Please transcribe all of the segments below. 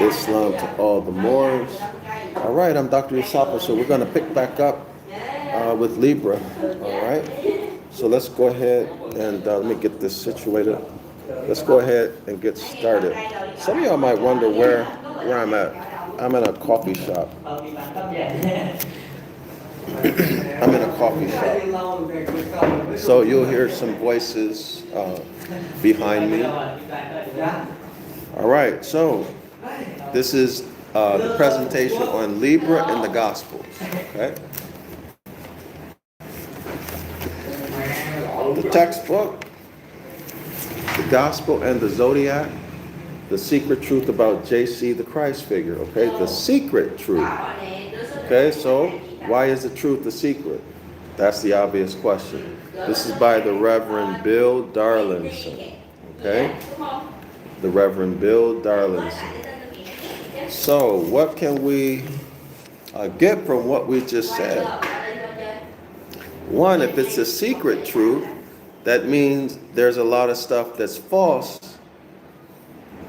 Islam to all the Moors. All right, I'm DrYasapa, so we're going to pick back up with Libra. All right, so let's go ahead and let me get this situated. Let's go ahead and get started. Some of y'all might wonder where I'm at. I'm in a coffee shop. I'm in a coffee shop. So you'll hear some voices behind me. All right, so this is the presentation on Libra in the Gospels. Okay. The textbook, the Gospel and the Zodiac, the secret truth about JC, the Christ figure. Okay, the secret truth. Okay, so why is the truth the secret? That's the obvious question. This is by the Reverend Bill Darlington. Okay, the Reverend Bill Darlington. So what can we get from what we just said? One, if it's a secret truth, that means there's a lot of stuff that's false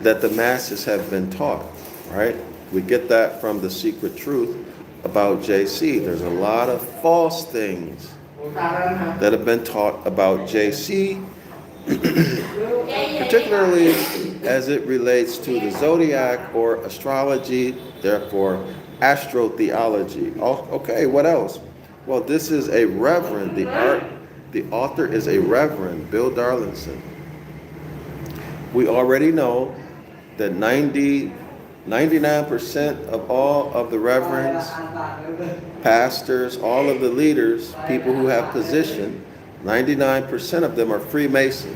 that the masses have been taught, right? We get that from the secret truth about JC. There's a lot of false things that have been taught about JC, particularly as it relates to the zodiac or astrology, therefore astrotheology. Okay, what else? Well, this is a reverend. The author is a Reverend Bill Darlington. We already know that 99% of all of the reverends, pastors, all of the leaders, people who have position, 99% of them are Freemasons.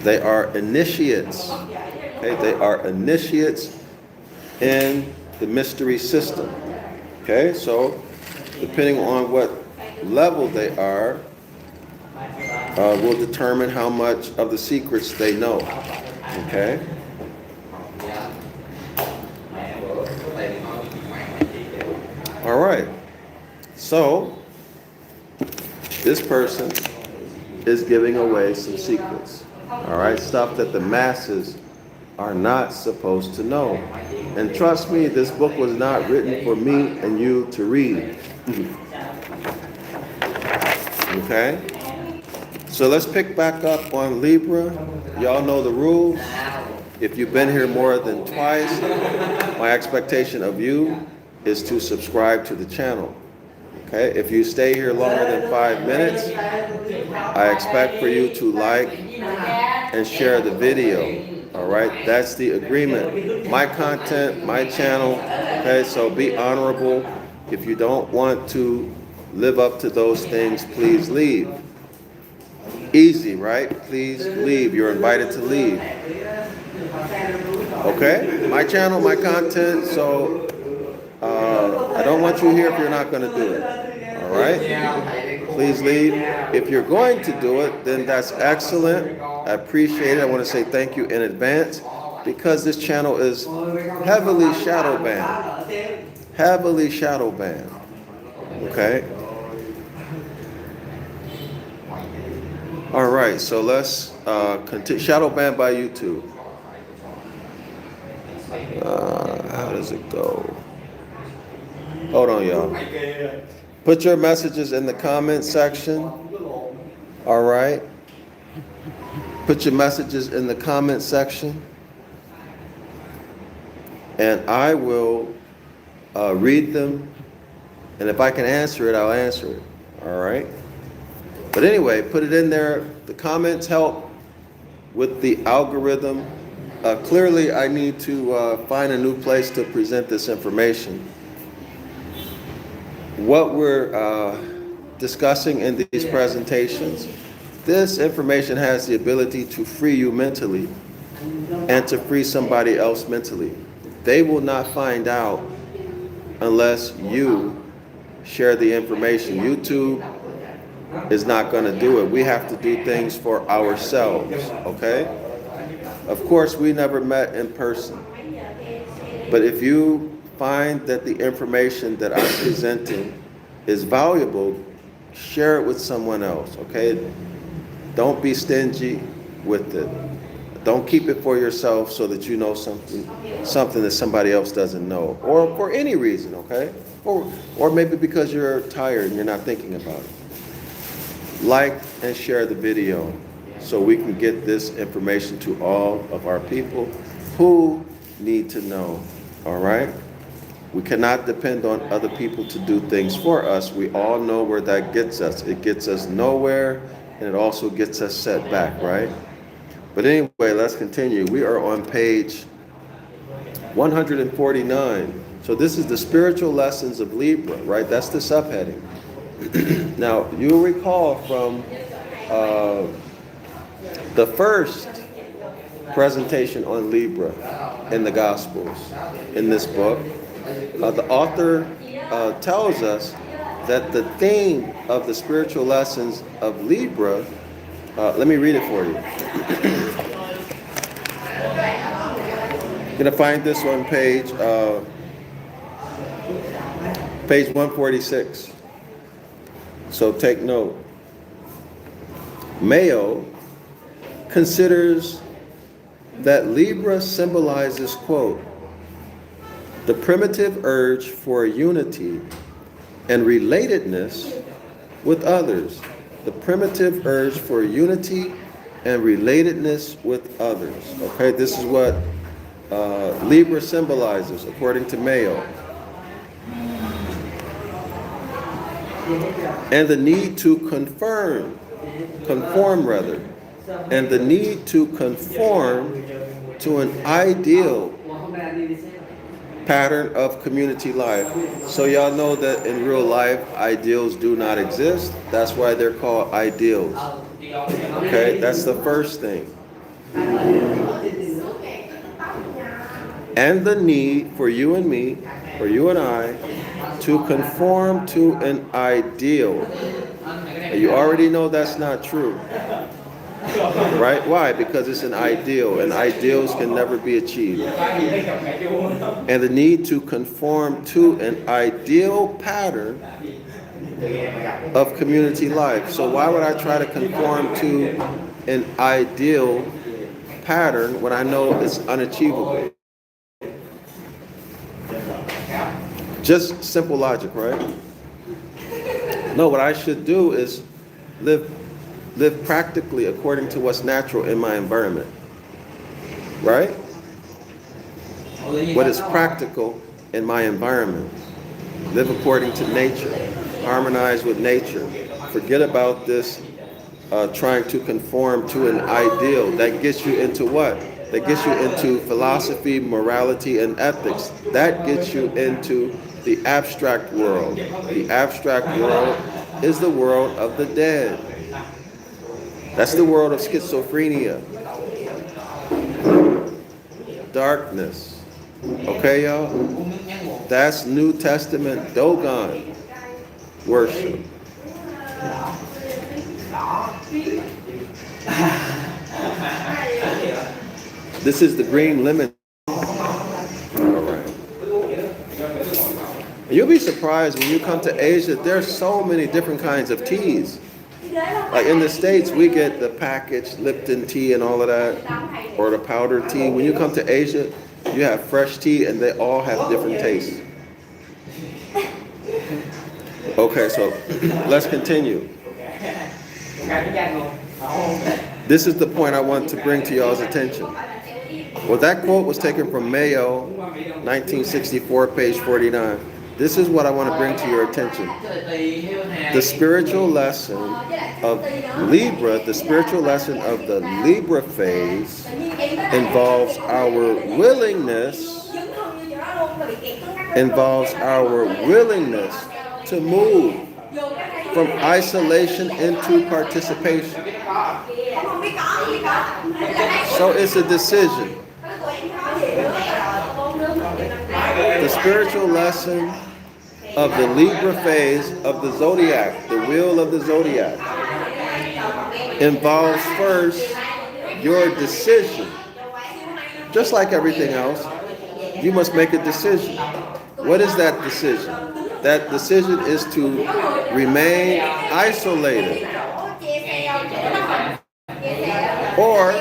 They are initiates. Okay, they are initiates in the mystery system. Okay, so depending on what level they are, will determine how much of the secrets they know. Okay? All right. So, this person is giving away some secrets. All right? Stuff that the masses are not supposed to know. And trust me, this book was not written for me and you to read. Okay? So let's pick back up on Libra. Y'all know the rules. If you've been here more than twice, my expectation of you is to subscribe to the channel. Okay? If you stay here longer than 5 minutes, I expect for you to like and share the video. All right? That's the agreement. My content, my channel. Okay? So be honorable. If you don't want to live up to those things, please leave. Easy, right? Please leave. You're invited to leave. Okay? My channel, my content, so I don't want you here if you're not going to do it. All right? Please leave. If you're going to do it, then that's excellent. I appreciate it. I want to say thank you in advance because this channel is heavily shadow banned. Heavily shadow banned. Okay? All right, so let's continue. Shadow banned by YouTube. How does it go? Hold on, y'all. Put your messages in the comment section. All right. Put your messages in the comment section. And I will read them. And if I can answer it, I'll answer it. All right. But anyway, put it in there. The comments help with the algorithm. Clearly, I need to find a new place to present this information. What we're discussing in these presentations, this information has the ability to free you mentally and to free somebody else mentally. They will not find out unless you share the information. YouTube is not going to do it. We have to do things for ourselves, okay? Of course, we never met in person. But if you find that the information that I'm presenting is valuable, share it with someone else, okay? Don't be stingy with it. Don't keep it for yourself so that you know something that somebody else doesn't know, or for any reason, okay? Or maybe because you're tired and you're not thinking about it. Like and share the video so we can get this information to all of our people who need to know, all right? We cannot depend on other people to do things for us. We all know where that gets us. It gets us nowhere, and it also gets us set back, right? But anyway, let's continue. We are on page 149. So this is the spiritual lessons of Libra, right? That's the subheading. Now, you'll recall from the first presentation on Libra in the Gospels, in this book, the author tells us that the theme of the spiritual lessons of Libra, let me read it for you. You're going to find this on page 146. So take note. Mayo considers that Libra symbolizes, quote, the primitive urge for unity and relatedness with others. The primitive urge for unity and relatedness with others. Okay, this is what Libra symbolizes, according to Mayo. And the need to conform, and the need to conform to an ideal pattern of community life. So y'all know that in real life, ideals do not exist. That's why they're called ideals. Okay, that's the first thing. And the need for you and me, for you and I, to conform to an ideal. And you already know that's not true. Right? Why? Because it's an ideal, and ideals can never be achieved. And the need to conform to an ideal pattern of community life. So why would I try to conform to an ideal pattern when I know it's unachievable? Just simple logic, right? No, what I should do is live practically according to what's natural in my environment. Right? What is practical in my environment. Live according to nature. Harmonize with nature. Forget about this trying to conform to an ideal. That gets you into what? That gets you into philosophy, morality, and ethics. That gets you into the abstract world. The abstract world is the world of the dead. That's the world of schizophrenia. Darkness. Okay, y'all? That's New Testament Dogon worship. This is the green lemon. All right. You'll be surprised when you come to Asia, there's so many different kinds of teas. Like in the States, we get the packaged Lipton tea and all of that, or the powdered tea. When you come to Asia, you have fresh tea and they all have different tastes. Okay, so let's continue. This is the point I want to bring to y'all's attention. Well, that quote was taken from Mayo, 1964, page 49. This is what I want to bring to your attention. The spiritual lesson of Libra, the spiritual lesson of the Libra phase involves our willingness to move from isolation into participation. So it's a decision. The spiritual lesson of the Libra phase of the zodiac, the wheel of the zodiac, involves first your decision. Just like everything else, you must make a decision. What is that decision? That decision is to remain isolated or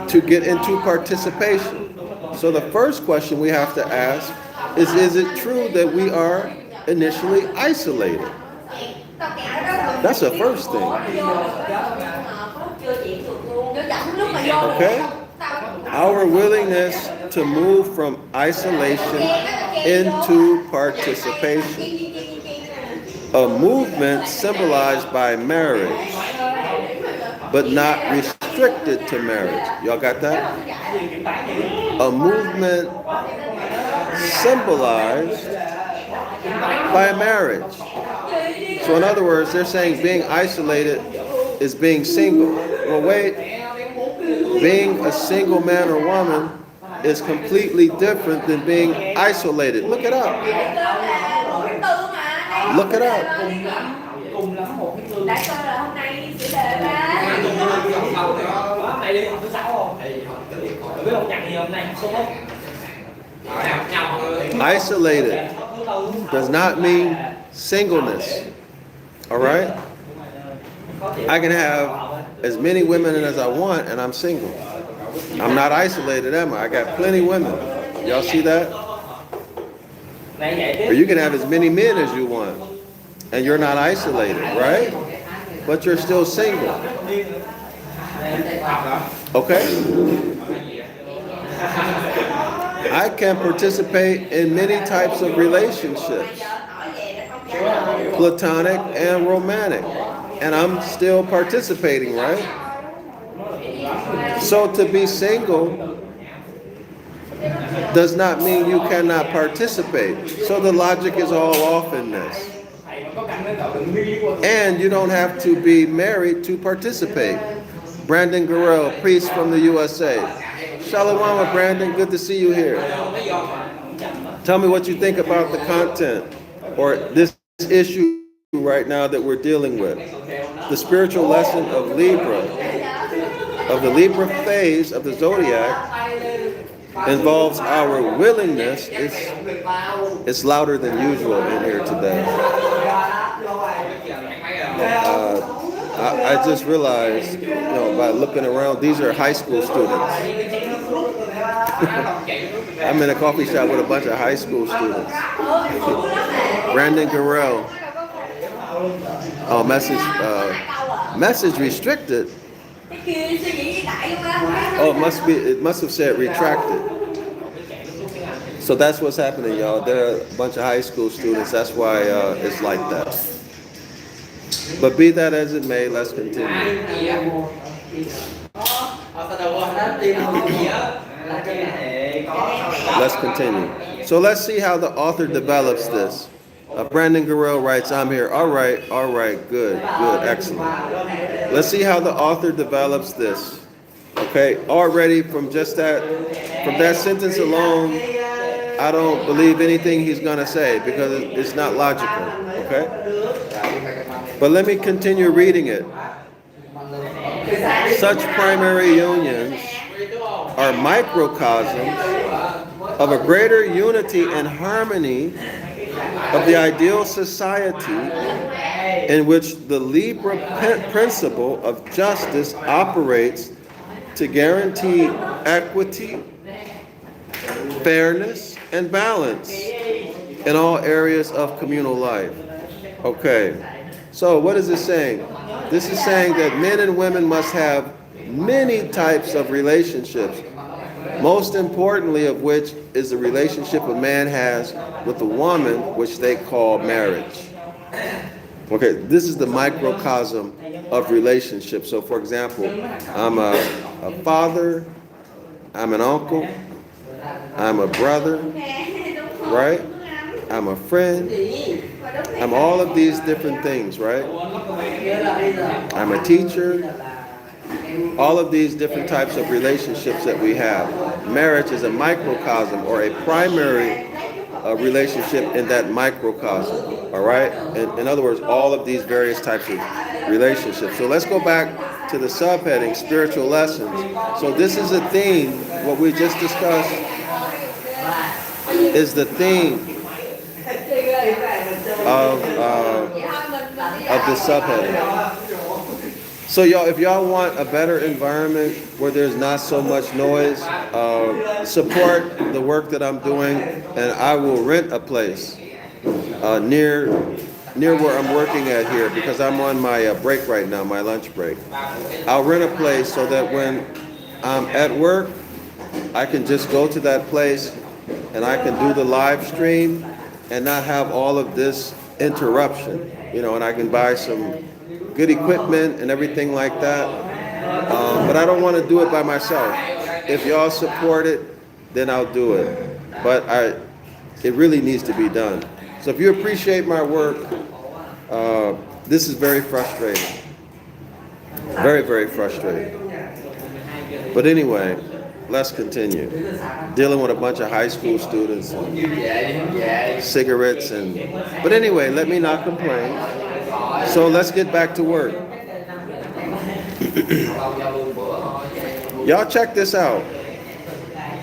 to get into participation. So the first question we have to ask is it true that we are initially isolated? That's the first thing. Okay? Our willingness to move from isolation into participation. A movement symbolized by marriage, but not restricted to marriage. Y'all got that? A movement symbolized by marriage. So in other words, they're saying being isolated is being single. Well, wait. Being a single man or woman is completely different than being isolated. Look it up. Look it up. Isolated does not mean singleness. All right? I can have as many women as I want and I'm single. I'm not isolated, am I? I got plenty of women. Y'all see that? Or you can have as many men as you want and you're not isolated, right? But you're still single. Okay? I can participate in many types of relationships, platonic and romantic, and I'm still participating, right? So to be single does not mean you cannot participate. So the logic is all off in this. And you don't have to be married to participate. Brandon Darrell, priest from the USA. Shalom, Brandon, good to see you here. Tell me what you think about the content or this issue right now that we're dealing with. The spiritual lesson of Libra, of the Libra phase of the zodiac, involves our willingness. It's louder than usual in here today. I just realized, by looking around, these are high school students. I'm in a coffee shop with a bunch of high school students. Brandon Darrell. Oh, message restricted. Oh, it must have said retracted. So that's what's happening, y'all. There are a bunch of high school students. That's why it's like that. But be that as it may, let's continue. Let's continue. So let's see how the author develops this. Brandon Darrell writes, I'm here. All right, good, excellent. Let's see how the author develops this. Okay, already from that sentence alone, I don't believe anything he's going to say because it's not logical. Okay? But let me continue reading it. Such primary unions are microcosms of a greater unity and harmony of the ideal society in which the Libra principle of justice operates to guarantee equity, fairness, and balance in all areas of communal life. Okay, so what is this saying? This is saying that men and women must have many types of relationships, most importantly of which is the relationship a man has with a woman, which they call marriage. Okay, this is the microcosm of relationships. So for example, I'm a father, I'm an uncle, I'm a brother, right? I'm a friend. I'm all of these different things, right? I'm a teacher. All of these different types of relationships that we have. Marriage is a microcosm or a primary relationship in that microcosm, all right? In other words, all of these various types of relationships. So let's go back to the subheading, spiritual lessons. So this is a theme, what we just discussed is the theme of the subheading. So y'all, if y'all want a better environment where there's not so much noise, support the work that I'm doing, and I will rent a place near where I'm working at here, because I'm on my break right now, my lunch break. I'll rent a place so that when I'm at work, I can just go to that place and I can do the live stream and not have all of this interruption, and I can buy some good equipment and everything like that. But I don't want to do it by myself. If y'all support it, then I'll do it. But it really needs to be done. So if you appreciate my work, this is very frustrating. Very, very frustrating. But anyway, let's continue. Dealing with a bunch of high school students and cigarettes but anyway, let me not complain. So let's get back to work. Y'all check this out.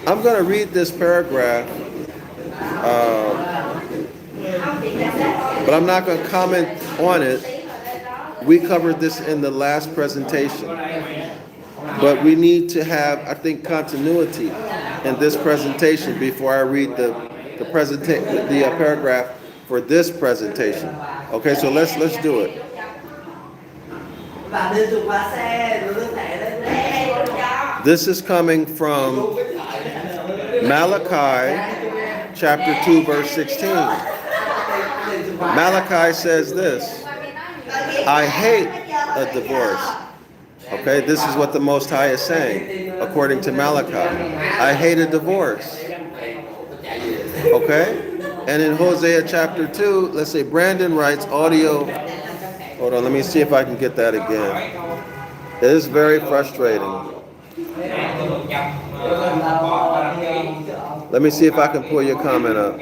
I'm going to read this paragraph, but I'm not going to comment on it. We covered this in the last presentation. But we need to have, I think, continuity in this presentation before I read the paragraph for this presentation. Okay, so let's do it. This is coming from Malachi chapter 2, verse 16. Malachi says this: I hate a divorce. Okay, this is what the Most High is saying, according to Malachi. I hate a divorce. Okay? And in Hosea chapter 2, let's say Brandon writes audio. Hold on, let me see if I can get that again. It is very frustrating. Let me see if I can pull your comment up.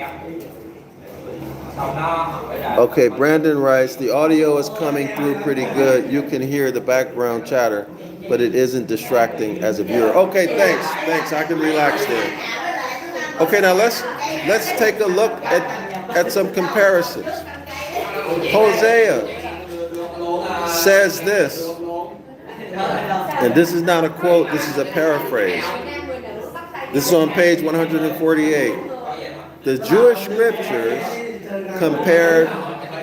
Okay, Brandon writes, the audio is coming through pretty good. You can hear the background chatter, but it isn't distracting as a viewer. Okay, thanks. I can relax there. Okay, now let's take a look at some comparisons. Hosea says this, and this is not a quote, this is a paraphrase. This is on page 148. The Jewish scriptures compared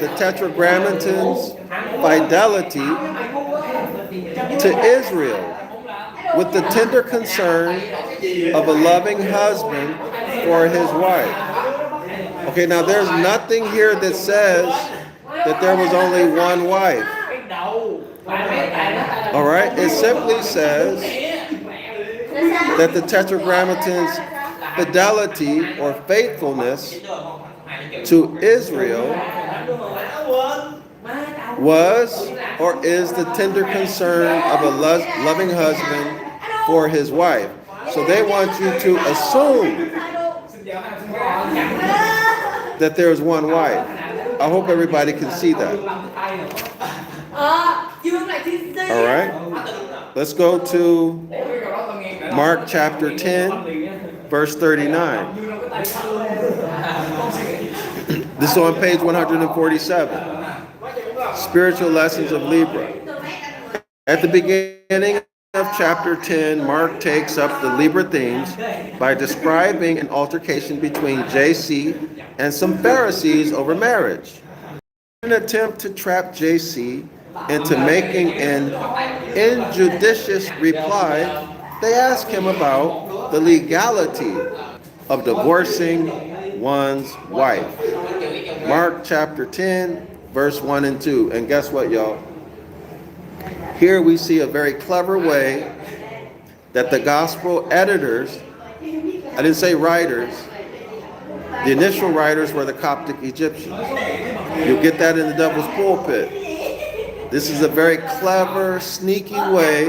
the Tetragrammaton's fidelity to Israel with the tender concern of a loving husband for his wife. Okay, now there's nothing here that says that there was only one wife. All right, it simply says that the Tetragrammaton's fidelity or faithfulness to Israel was or is the tender concern of a loving husband for his wife. So they want you to assume that there's one wife. I hope everybody can see that. All right. Let's go to Mark chapter 10, verse 39. This is on page 147. Spiritual Lessons of Libra. At the beginning of chapter 10, Mark takes up the Libra themes by describing an altercation between JC and some Pharisees over marriage. In an attempt to trap JC into making an injudicious reply, they ask him about the legality of divorcing one's wife. Mark chapter 10, verse 1 and 2. And guess what, y'all? Here we see a very clever way that the gospel editors, I didn't say writers, the initial writers were the Coptic Egyptians. You'll get that in the Devil's Pulpit. This is a very clever, sneaky way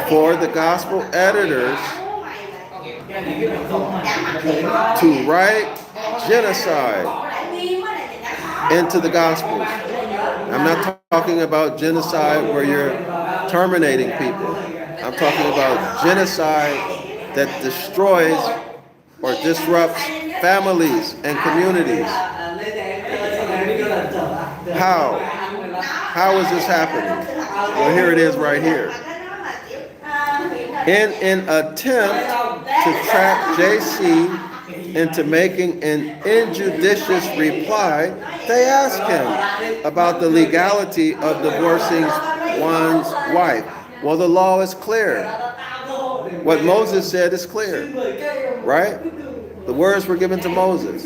for the gospel editors to write genocide into the Gospels. I'm not talking about genocide where you're terminating people. I'm talking about genocide that destroys or disrupts families and communities. How? How is this happening? Well, here it is right here. In an attempt to trap JC into making an injudicious reply, they ask him about the legality of divorcing one's wife. Well, the law is clear. What Moses said is clear, right? The words were given to Moses.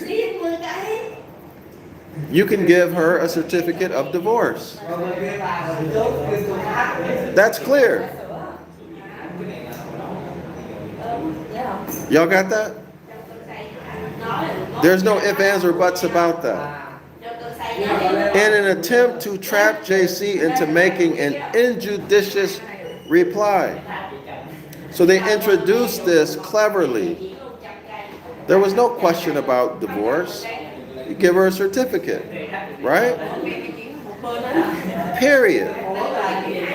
You can give her a certificate of divorce. That's clear. Y'all got that? There's no ifs, ands, or buts about that. In an attempt to trap JC into making an injudicious reply. So they introduced this cleverly. There was no question about divorce. You give her a certificate, right? Period.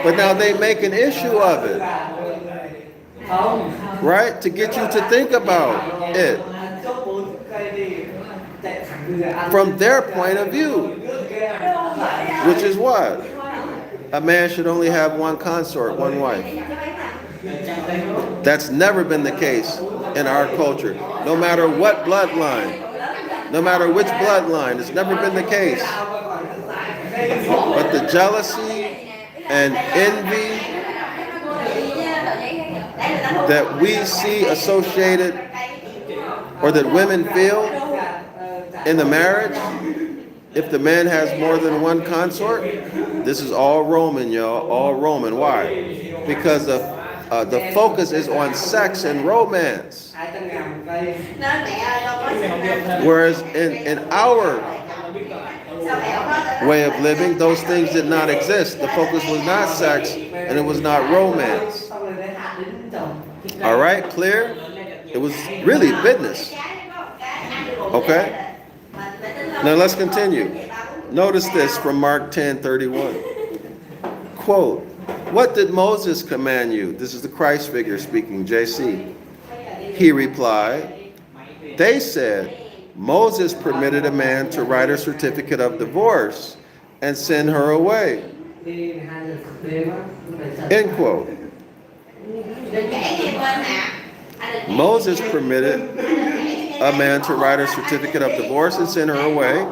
But now they make an issue of it, right? To get you to think about it from their point of view, which is what? A man should only have one consort, one wife. That's never been the case in our culture. No matter what bloodline, no matter which bloodline, it's never been the case. But the jealousy and envy that we see associated, or that women feel in the marriage, if the man has more than one consort, this is all Roman, y'all, all Roman. Why? Because the focus is on sex and romance. Whereas in our way of living, those things did not exist. The focus was not sex and it was not romance. All right, clear? It was really business. Okay? Now let's continue. Notice this from Mark 10:31. Quote, "What did Moses command you?" This is the Christ figure speaking, JC. He replied, "They said, Moses permitted a man to write a certificate of divorce and send her away." End quote. Moses permitted a man to write a certificate of divorce and send her away.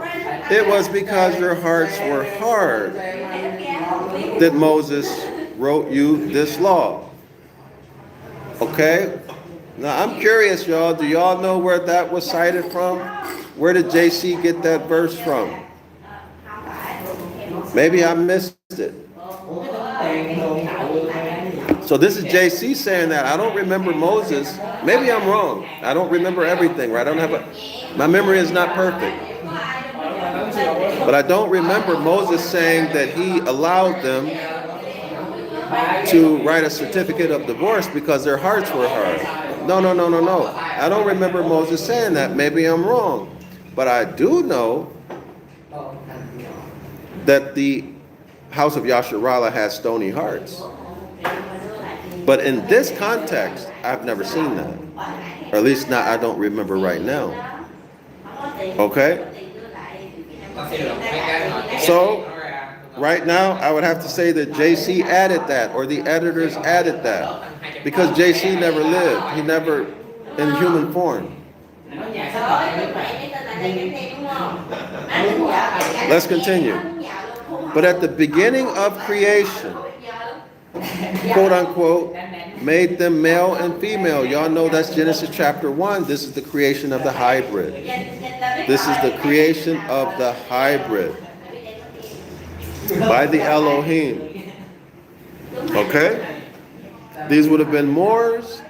It was because your hearts were hard that Moses wrote you this law. Okay? Now I'm curious, y'all. Do y'all know where that was cited from? Where did JC get that verse from? Maybe I missed it. So this is JC saying that. I don't remember Moses. Maybe I'm wrong. I don't remember everything, right? My memory is not perfect. But I don't remember Moses saying that he allowed them to write a certificate of divorce because their hearts were hard. No. I don't remember Moses saying that. Maybe I'm wrong. But I do know that the House of Yasharala has stony hearts. But in this context, I've never seen that. Or at least not, I don't remember right now. Okay? So, right now, I would have to say that JC added that, or the editors added that. Because JC never lived. He never, in human form. Let's continue. But at the beginning of creation, quote unquote, made them male and female. Y'all know that's Genesis chapter 1. This is the creation of the hybrid. This is the creation of the hybrid by the Elohim. Okay? These would have been Moors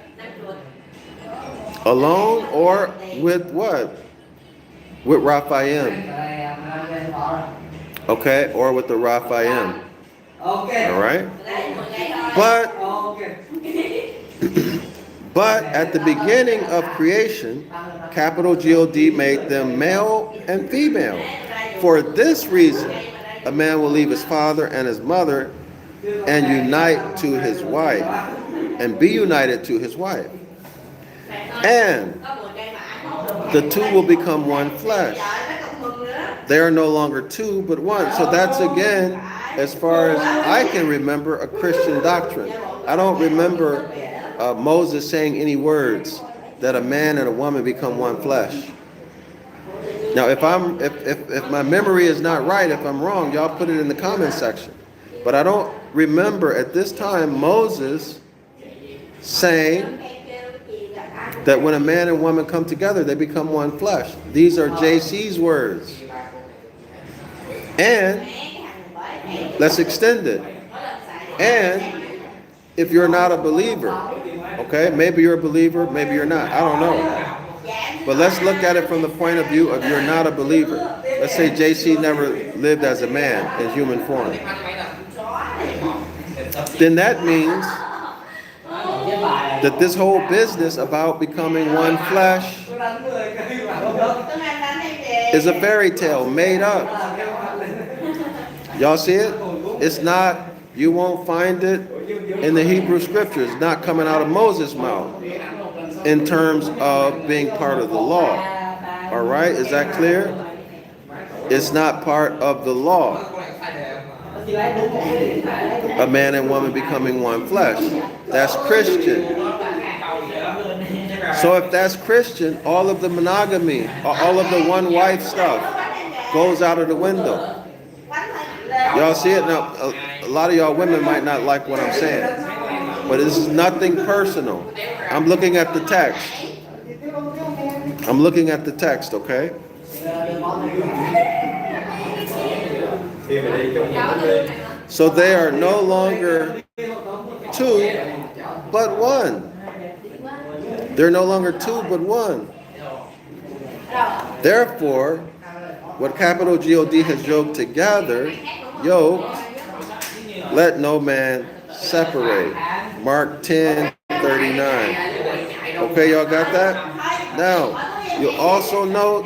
alone or with what? With Raphaim. Okay? Or with the Raphaim. All right? But at the beginning of creation, capital God made them male and female. For this reason, a man will leave his father and his mother and unite to his wife, and be united to his wife. And the two will become one flesh. They are no longer two, but one. So that's again as far as I can remember, a Christian doctrine. I don't remember Moses saying any words that a man and a woman become one flesh. Now, if my memory is not right, if I'm wrong, y'all put it in the comment section. But I don't remember at this time Moses saying that when a man and woman come together, they become one flesh. These are JC's words. And let's extend it. And if you're not a believer, okay, maybe you're a believer, maybe you're not. I don't know. But let's look at it from the point of view of you're not a believer. Let's say JC never lived as a man in human form. Then that means that this whole business about becoming one flesh is a fairy tale made up. Y'all see it? It's not, you won't find it in the Hebrew scriptures. It's not coming out of Moses' mouth in terms of being part of the law. All right, is that clear? It's not part of the law. A man and woman becoming one flesh. That's Christian. So if that's Christian, all of the monogamy, all of the one wife stuff goes out of the window. Y'all see it? Now, a lot of y'all women might not like what I'm saying, but this is nothing personal. I'm looking at the text. I'm looking at the text, okay? So they are no longer two, but one. They're no longer two, but one. Therefore, what capital God has yoked together, let no man separate. Mark 10:39. Okay, y'all got that? Now, you'll also note,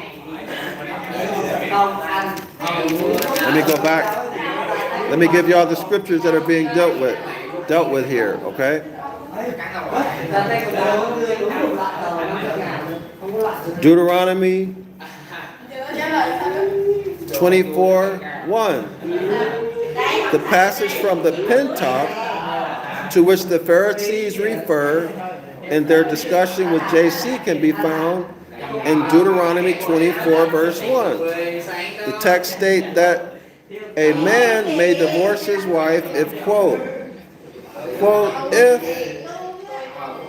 let me go back. Let me give y'all the scriptures that are being dealt with here, okay? Deuteronomy 24:1. The passage from the Pentateuch to which the Pharisees refer in their discussion with JC can be found in Deuteronomy 24 verse 1. The text states that a man may divorce his wife if, quote, if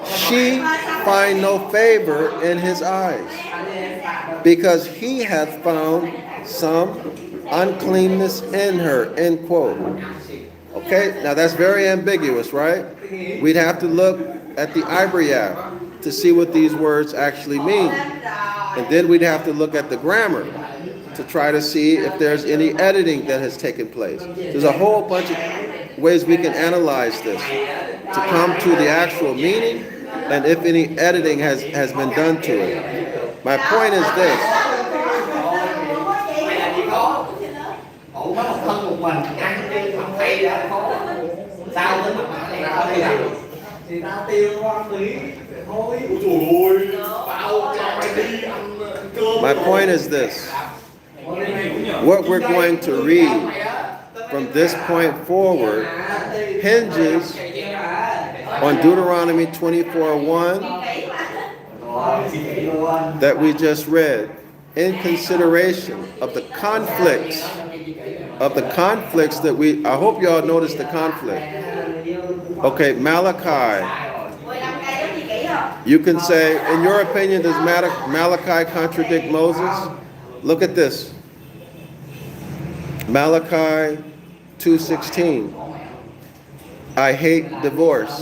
she find no favor in his eyes, because he hath found some uncleanness in her, end quote. Okay, now that's very ambiguous, right? We'd have to look at the Ibaryath to see what these words actually mean. And then we'd have to look at the grammar to try to see if there's any editing that has taken place. There's a whole bunch of ways we can analyze this to come to the actual meaning and if any editing has been done to it. My point is this. My point is this. What we're going to read from this point forward hinges on Deuteronomy 24:1 that we just read, in consideration of the conflicts that I hope y'all noticed the conflict. Okay, Malachi. You can say, in your opinion, does Malachi contradict Moses? Look at this. Malachi 2:16. I hate divorce.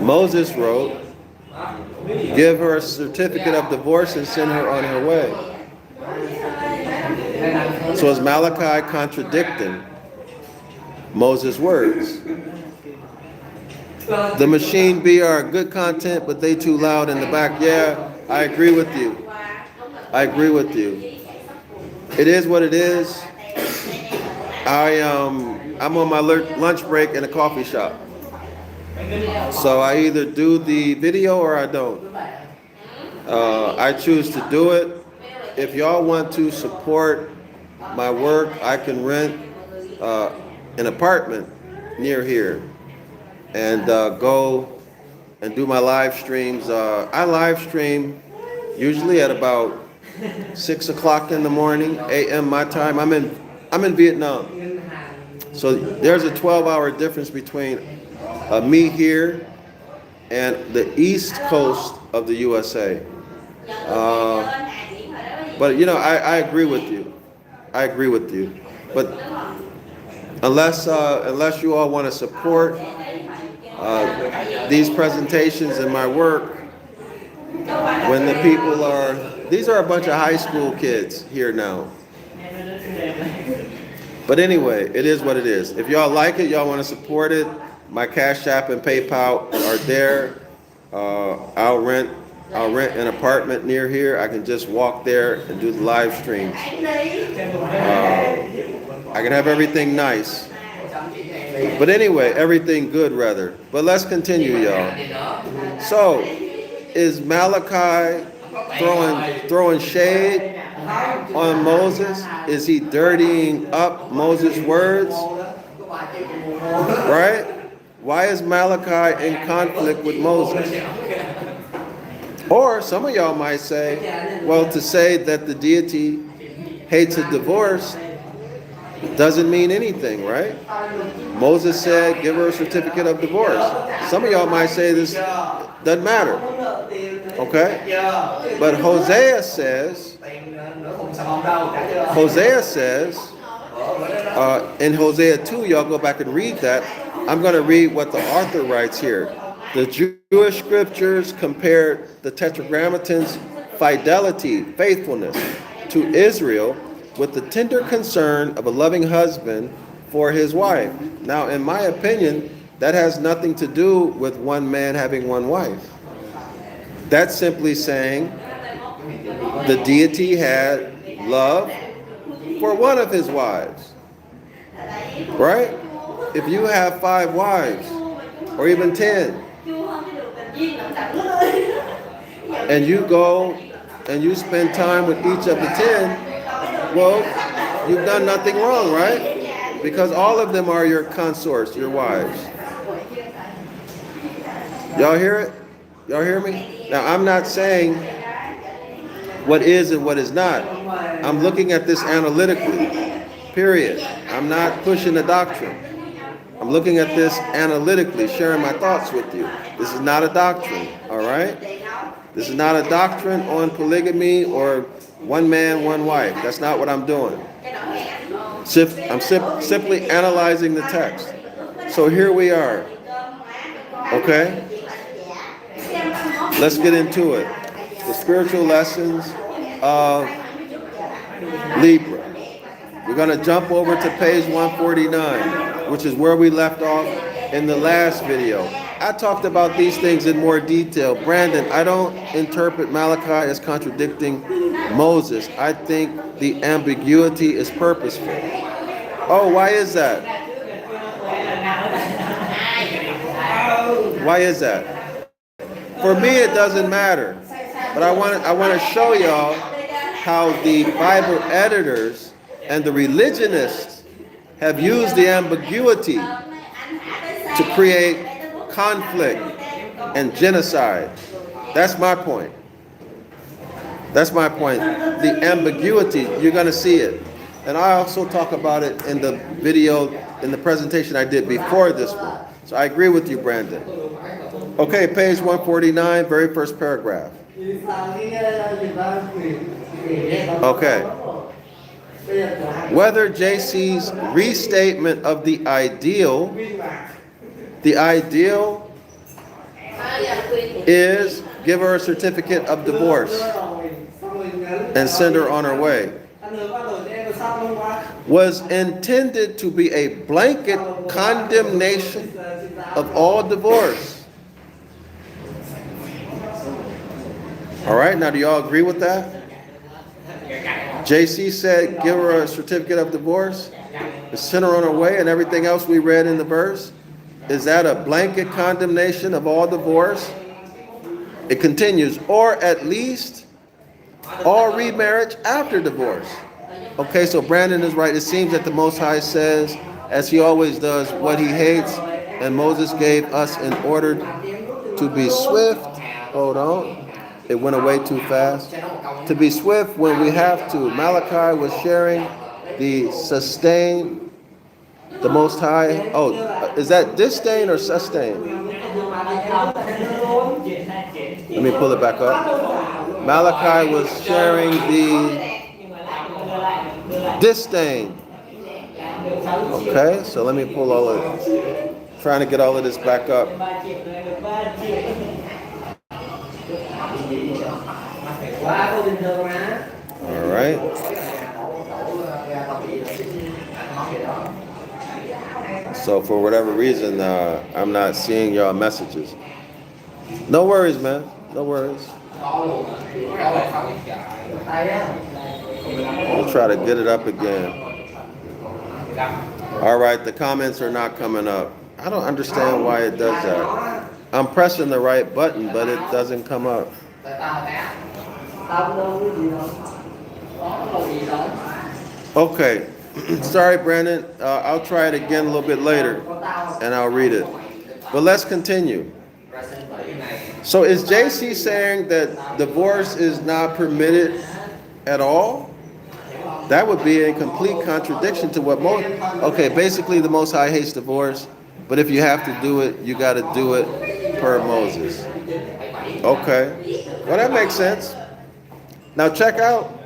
Moses wrote, give her a certificate of divorce and send her on her way. So is Malachi contradicting Moses' words? The machine bee are good content, but they too loud in the back. Yeah, I agree with you. I agree with you. It is what it is. I'm on my lunch break in a coffee shop. So I either do the video or I don't. I choose to do it. If y'all want to support my work, I can rent an apartment near here and go and do my live streams. I live stream usually at about 6 o'clock in the morning, a.m. my time. I'm in Vietnam. So there's a 12-hour difference between me here and the east coast of the USA. But you know, I agree with you. I agree with you. But unless you all want to support these presentations and my work, when the people are, these are a bunch of high school kids here now. But anyway, it is what it is. If y'all like it, y'all want to support it, my Cash App and PayPal are there. I'll rent an apartment near here. I can just walk there and do the live streams. I can have everything nice. But anyway, everything good rather. But let's continue, y'all. So, is Malachi throwing shade on Moses? Is he dirtying up Moses' words? Right? Why is Malachi in conflict with Moses? Or some of y'all might say, well, to say that the deity hates a divorce doesn't mean anything, right? Moses said, give her a certificate of divorce. Some of y'all might say this doesn't matter. Okay? But Hosea says, in Hosea 2, y'all go back and read that. I'm going to read what the author writes here. The Jewish scriptures compared the Tetragrammaton's fidelity, faithfulness to Israel with the tender concern of a loving husband for his wife. Now, in my opinion, that has nothing to do with one man having one wife. That's simply saying the deity had love for one of his wives. Right? If you have 5 wives, or even 10, and you go and you spend time with each of the 10, well, you've done nothing wrong, right? Because all of them are your consorts, your wives. Y'all hear it? Y'all hear me? Now, I'm not saying what is and what is not. I'm looking at this analytically, period. I'm not pushing a doctrine. I'm looking at this analytically, sharing my thoughts with you. This is not a doctrine, all right? This is not a doctrine on polygamy or one man, one wife. That's not what I'm doing. I'm simply analyzing the text. So here we are. Okay? Let's get into it. The spiritual lessons of Libra. We're going to jump over to page 149, which is where we left off in the last video. I talked about these things in more detail. Brandon, I don't interpret Malachi as contradicting Moses. I think the ambiguity is purposeful. Oh, why is that? Why is that? For me, it doesn't matter. But I want to show y'all how the Bible editors and the religionists have used the ambiguity to create conflict and genocide. That's my point. That's my point. The ambiguity, you're going to see it. And I also talk about it in the video, in the presentation I did before this one. So I agree with you, Brandon. Okay, page 149, very first paragraph. Okay. Whether JC's restatement of the ideal is give her a certificate of divorce and send her on her way, was intended to be a blanket condemnation of all divorce. All right, now do y'all agree with that? JC said give her a certificate of divorce, send her on her way, and everything else we read in the verse. Is that a blanket condemnation of all divorce? It continues, or at least all remarriage after divorce. Okay, so Brandon is right. It seems that the Most High says as he always does, what he hates, and Moses gave us in order to be swift. Hold on. It went away too fast. To be swift when we have to. Malachi was sharing the sustain, the Most High. Oh, is that disdain or sustain? Let me pull it back up. Malachi was sharing the disdain. Okay, so let me pull all of it. Trying to get all of this back up. All right. So for whatever reason, I'm not seeing y'all messages. No worries, man. No worries. We'll try to get it up again. All right, the comments are not coming up. I don't understand why it does that. I'm pressing the right button, but it doesn't come up. Okay. Sorry, Brandon. I'll try it again a little bit later, and I'll read it. But let's continue. So is JC saying that divorce is not permitted at all? That would be a complete contradiction to what okay, basically the Most High hates divorce, but if you have to do it, you got to do it per Moses. Okay. Well, that makes sense. Now check out.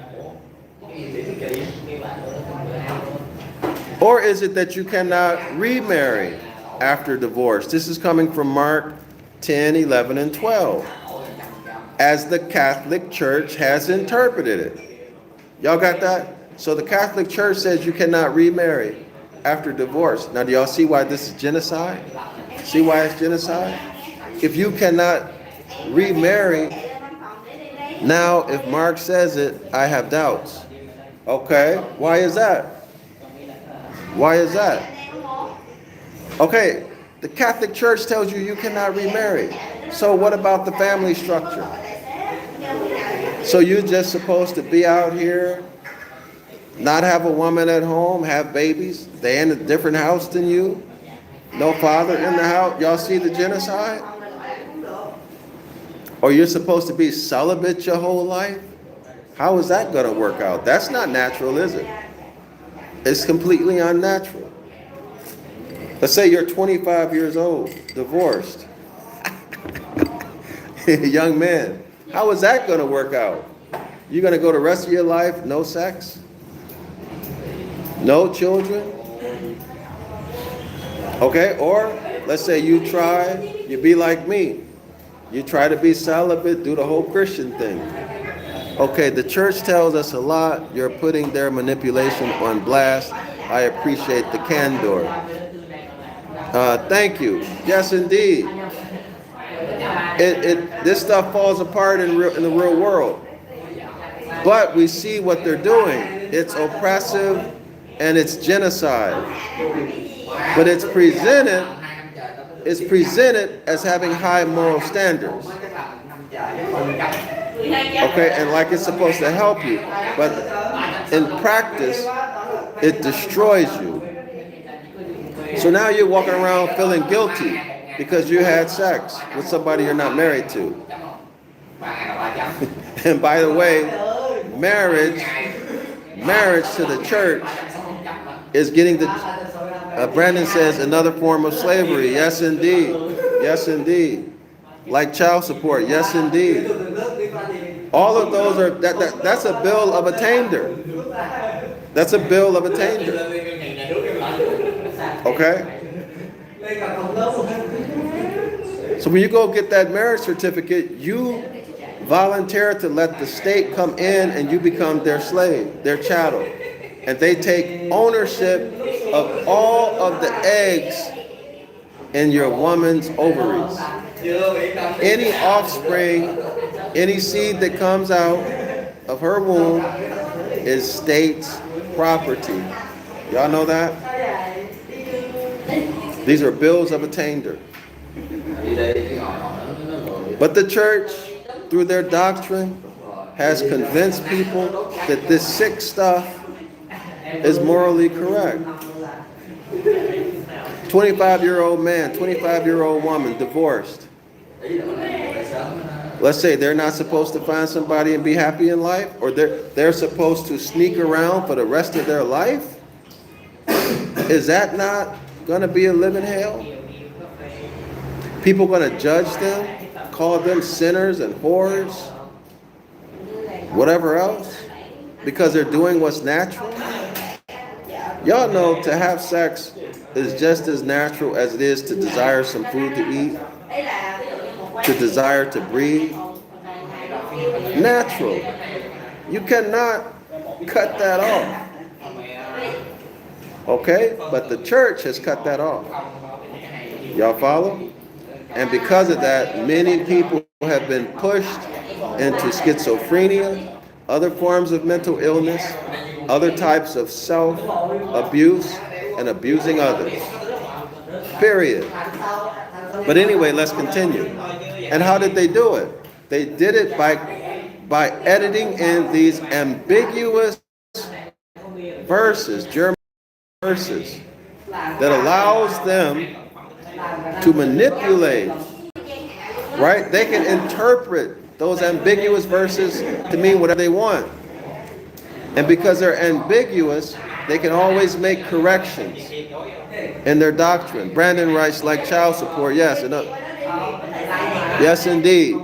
Or is it that you cannot remarry after divorce? This is coming from Mark 10, 11, and 12, as the Catholic Church has interpreted it. Y'all got that? So the Catholic Church says you cannot remarry after divorce. Now, do y'all see why this is genocide? See why it's genocide? If you cannot remarry, now if Mark says it, I have doubts. Okay, why is that? Why is that? Okay, the Catholic Church tells you you cannot remarry. So what about the family structure? So you're just supposed to be out here, not have a woman at home, have babies, they in a different house than you, no father in the house. Y'all see the genocide? Or you're supposed to be celibate your whole life? How is that going to work out? That's not natural, is it? It's completely unnatural. Let's say you're 25 years old, divorced. Young man. How is that going to work out? You're going to go the rest of your life, no sex? No children? Okay, or let's say you be like me. You try to be celibate, do the whole Christian thing. Okay, the church tells us a lot. You're putting their manipulation on blast. I appreciate the candor. Thank you. Yes, indeed. This stuff falls apart in the real world. But we see what they're doing. It's oppressive and it's genocide. But it's presented as having high moral standards. Okay, and like it's supposed to help you. But in practice, it destroys you. So now you're walking around feeling guilty because you had sex with somebody you're not married to. And by the way, marriage to the church is getting Brandon says, another form of slavery. Yes, indeed. Yes, indeed. Like child support. Yes, indeed. All of those are, that's a bill of attainder. That's a bill of attainder. Okay? So when you go get that marriage certificate, you volunteer to let the state come in and you become their slave, their chattel. And they take ownership of all of the eggs in your woman's ovaries. Any offspring, any seed that comes out of her womb is state's property. Y'all know that? These are bills of attainder. But the church, through their doctrine, has convinced people that this sick stuff is morally correct. 25-year-old man, 25-year-old woman, divorced. Let's say they're not supposed to find somebody and be happy in life, or they're supposed to sneak around for the rest of their life. Is that not going to be a living hell? People going to judge them, call them sinners and whores, whatever else, because they're doing what's natural. Y'all know to have sex is just as natural as it is to desire some food to eat, to desire to breathe. Natural. You cannot cut that off. Okay? But the church has cut that off. Y'all follow? And because of that, many people have been pushed into schizophrenia, other forms of mental illness, other types of self-abuse, and abusing others. Period. But anyway, let's continue. And how did they do it? They did it by editing in these ambiguous verses, German verses, that allows them to manipulate, right? They can interpret those ambiguous verses to mean whatever they want. And because they're ambiguous, they can always make corrections in their doctrine. Brandon writes, like child support, yes. Yes, indeed.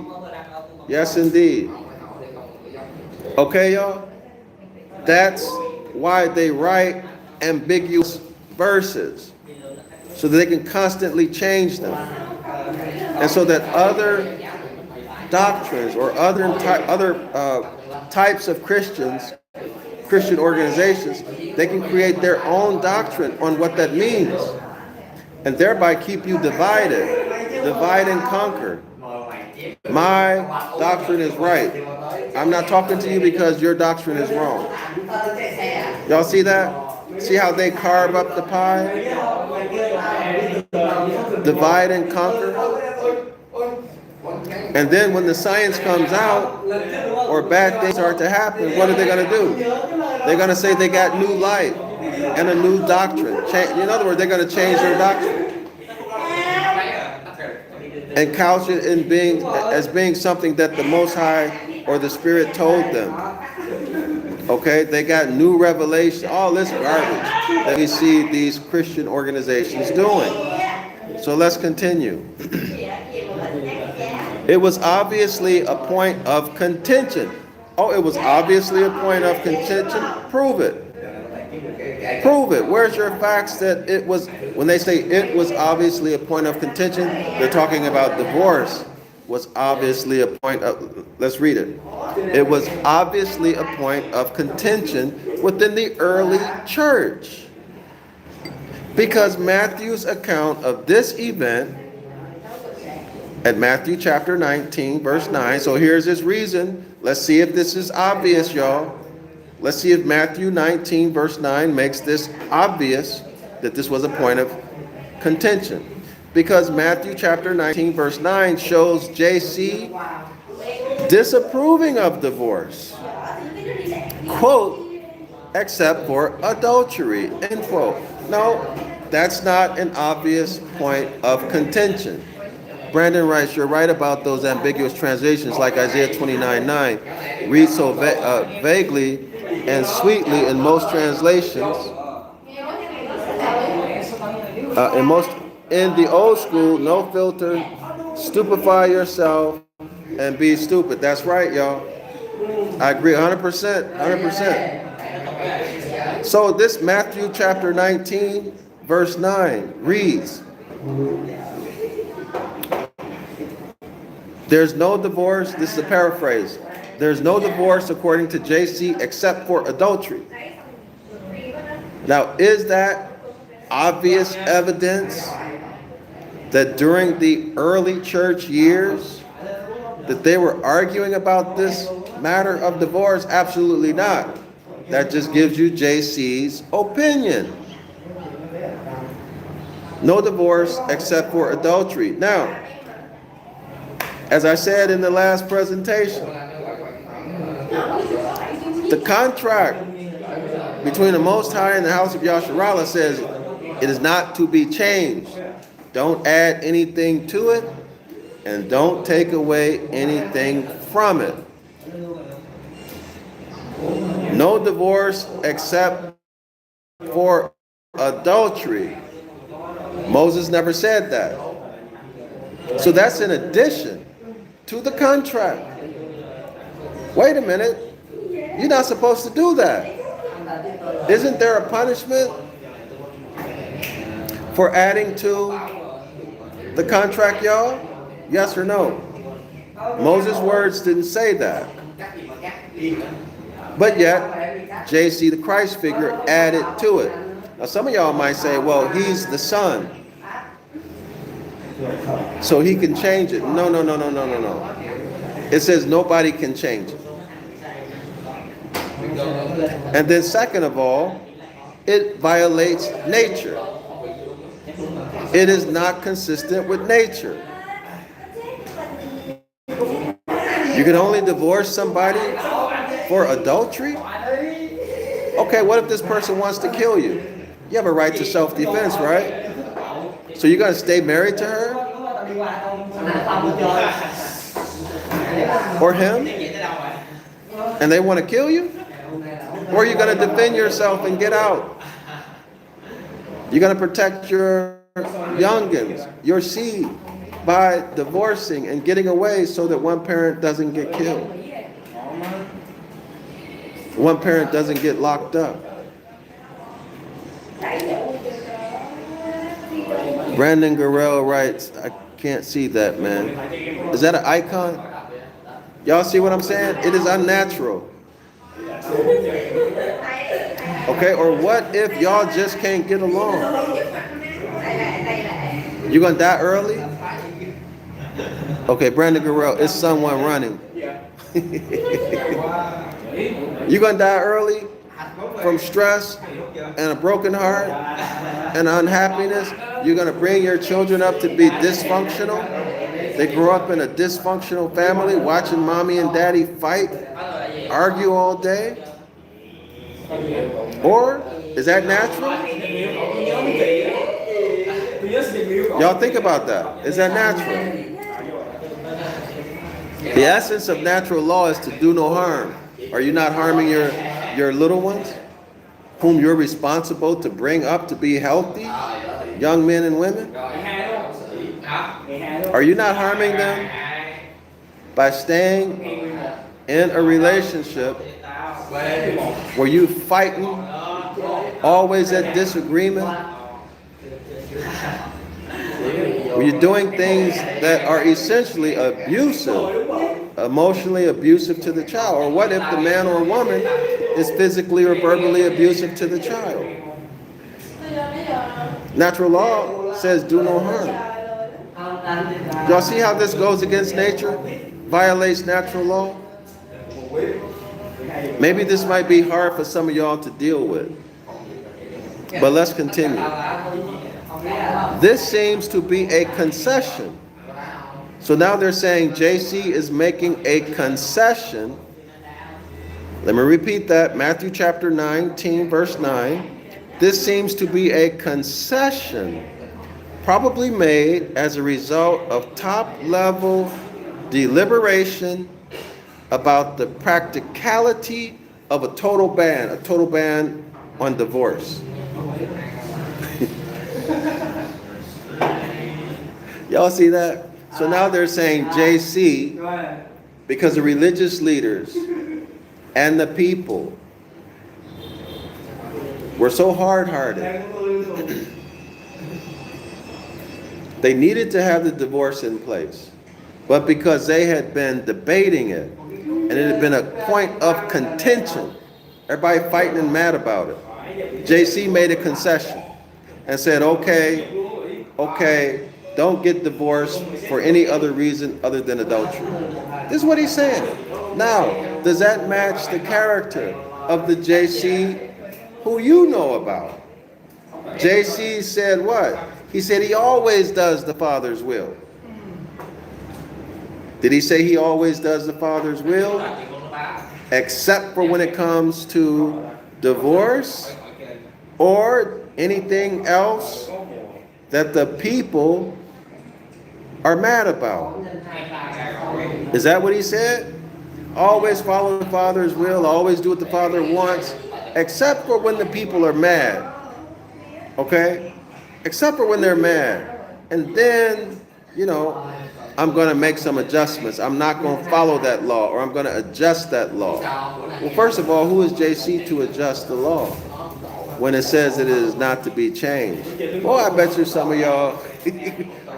Yes, indeed. Okay, y'all? That's why they write ambiguous verses, so that they can constantly change them. And so that other doctrines or other types of Christian organizations, they can create their own doctrine on what that means, and thereby keep you divided, divide and conquer. My doctrine is right. I'm not talking to you because your doctrine is wrong. Y'all see that? See how they carve up the pie? Divide and conquer. And then when the science comes out, or bad things start to happen, what are they going to do? They're going to say they got new light and a new doctrine. In other words, they're going to change their doctrine and couch it in as being something that the Most High or the Spirit told them. Okay, they got new revelation, all this garbage that we see these Christian organizations doing. So let's continue. It was obviously a point of contention. Oh, it was obviously a point of contention? Prove it. Prove it. Where's your facts that it was, when they say it was obviously a point of contention, they're talking about divorce was obviously a point of, let's read it. It was obviously a point of contention within the early church, because Matthew's account of this event at Matthew chapter 19, verse 9. So here's his reason. Let's see if this is obvious, y'all. Let's see if Matthew 19, verse 9 makes this obvious that this was a point of contention. Because Matthew chapter 19, verse 9 shows JC disapproving of divorce. Quote, except for adultery, end quote. No, that's not an obvious point of contention. Brandon writes, you're right about those ambiguous translations like Isaiah 29:9. Read so vaguely and sweetly in most translations. In the old school, no filter, stupefy yourself and be stupid. That's right, y'all. I agree 100%, 100%. So this Matthew chapter 19, verse 9 reads, there's no divorce, this is a paraphrase, there's no divorce according to JC except for adultery. Now, is that obvious evidence that during the early church years that they were arguing about this matter of divorce? Absolutely not. That just gives you JC's opinion. No divorce except for adultery. Now, as I said in the last presentation, the contract between the Most High and the House of Yasharala says It is not to be changed. Don't add anything to it, and don't take away anything from it. No divorce except for adultery. Moses never said that. So that's in addition to the contract. Wait a minute. You're not supposed to do that. Isn't there a punishment for adding to the contract, y'all? Yes or no? Moses' words didn't say that. But yet, JC, the Christ figure, added to it. Now, some of y'all might say, well, he's the son, so he can change it. No, no, no, no, no, no, no. It says nobody can change it. And then second of all, it violates nature. It is not consistent with nature. You can only divorce somebody for adultery? Okay, what if this person wants to kill you? You have a right to self-defense, right? So you're going to stay married to her? Or him? And they want to kill you? Or are you going to defend yourself and get out? You're going to protect your youngins, your seed, by divorcing and getting away so that one parent doesn't get killed. One parent doesn't get locked up. Brandon Darrell writes, I can't see that, man. Is that an icon? Y'all see what I'm saying? It is unnatural. Okay, or what if y'all just can't get along? You gonna die early? Okay, Brandon Darrell, it's someone running. You gonna die early from stress and a broken heart and unhappiness? You're gonna bring your children up to be dysfunctional? They grow up in a dysfunctional family watching mommy and daddy fight, argue all day? Or is that natural? Y'all think about that. Is that natural? The essence of natural law is to do no harm. Are you not harming your little ones, whom you're responsible to bring up to be healthy, young men and women? Are you not harming them by staying in a relationship where you fighting, always at disagreement, where you're doing things that are essentially abusive, emotionally abusive to the child? Or what if the man or woman is physically or verbally abusive to the child? Natural law says do no harm. Y'all see how this goes against nature? Violates natural law? Maybe this might be hard for some of y'all to deal with. But let's continue. This seems to be a concession. So now they're saying JC is making a concession. Let me repeat that. Matthew chapter 19, verse 9. This seems to be a concession, probably made as a result of top-level deliberation about the practicality of a total ban on divorce. Y'all see that? So now they're saying JC, because the religious leaders and the people were so hard-hearted, they needed to have the divorce in place. But because they had been debating it, and it had been a point of contention, everybody fighting and mad about it, JC made a concession and said, okay, don't get divorced for any other reason other than adultery. This is what he's saying. Now, does that match the character of the JC who you know about? JC said what? He said he always does the Father's will. Did he say he always does the Father's will? Except for when it comes to divorce? Or anything else that the people are mad about. Is that what he said? Always follow the Father's will, always do what the Father wants, except for when the people are mad. Okay? Except for when they're mad. And then, I'm going to make some adjustments. I'm not going to follow that law, or I'm going to adjust that law. Well, first of all, who is JC to adjust the law when it says it is not to be changed? Oh, I bet you some of y'all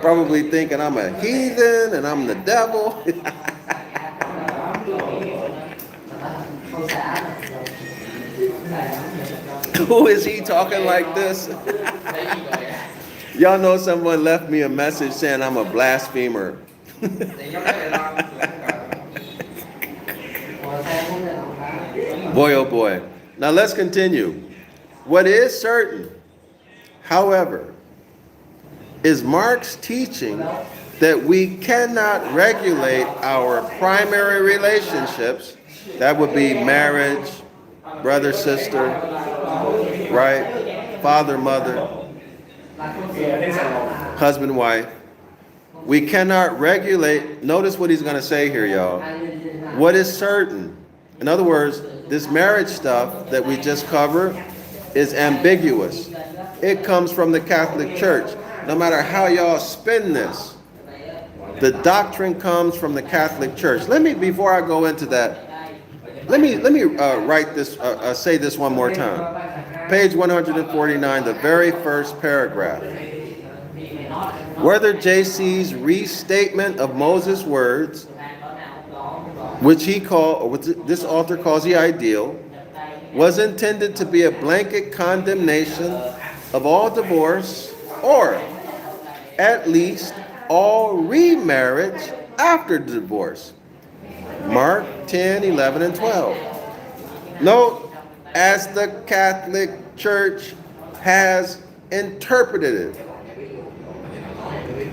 probably thinking I'm a heathen and I'm the devil. Who is he talking like this? Y'all know someone left me a message saying I'm a blasphemer. Boy, oh boy. Now let's continue. What is certain, however, is Mark's teaching that we cannot regulate our primary relationships. That would be marriage, brother, sister, right? Father, mother, husband, wife. We cannot regulate. Notice what he's going to say here, y'all. What is certain? In other words, this marriage stuff that we just covered is ambiguous. It comes from the Catholic Church. No matter how y'all spin this, the doctrine comes from the Catholic Church. Before I go into that, let me write this, say this one more time. Page 149, the very first paragraph. Whether JC's restatement of Moses' words, which this author calls the ideal, was intended to be a blanket condemnation of all divorce, or at least all remarriage after divorce. Mark 10, 11, and 12. Note, as the Catholic Church has interpreted it.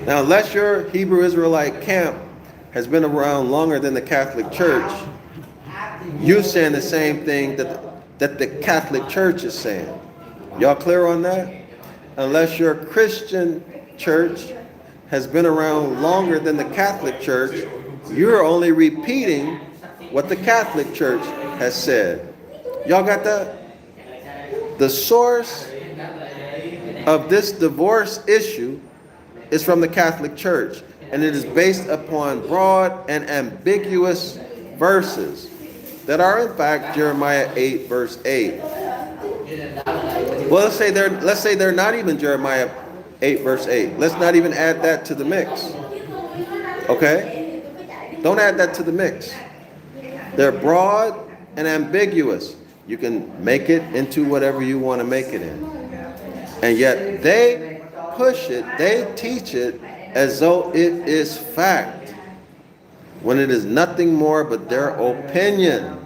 Now, unless your Hebrew Israelite camp has been around longer than the Catholic Church, you're saying the same thing that the Catholic Church is saying. Y'all clear on that? Unless your Christian church has been around longer than the Catholic Church, you're only repeating what the Catholic Church has said. Y'all got that? The source of this divorce issue is from the Catholic Church, and it is based upon broad and ambiguous verses that are in fact Jeremiah 8 verse 8. Well, let's say they're not even Jeremiah 8 verse 8. Let's not even add that to the mix. Okay? Don't add that to the mix. They're broad and ambiguous. You can make it into whatever you want to make it in. And yet they push it, they teach it as though it is fact, when it is nothing more but their opinion.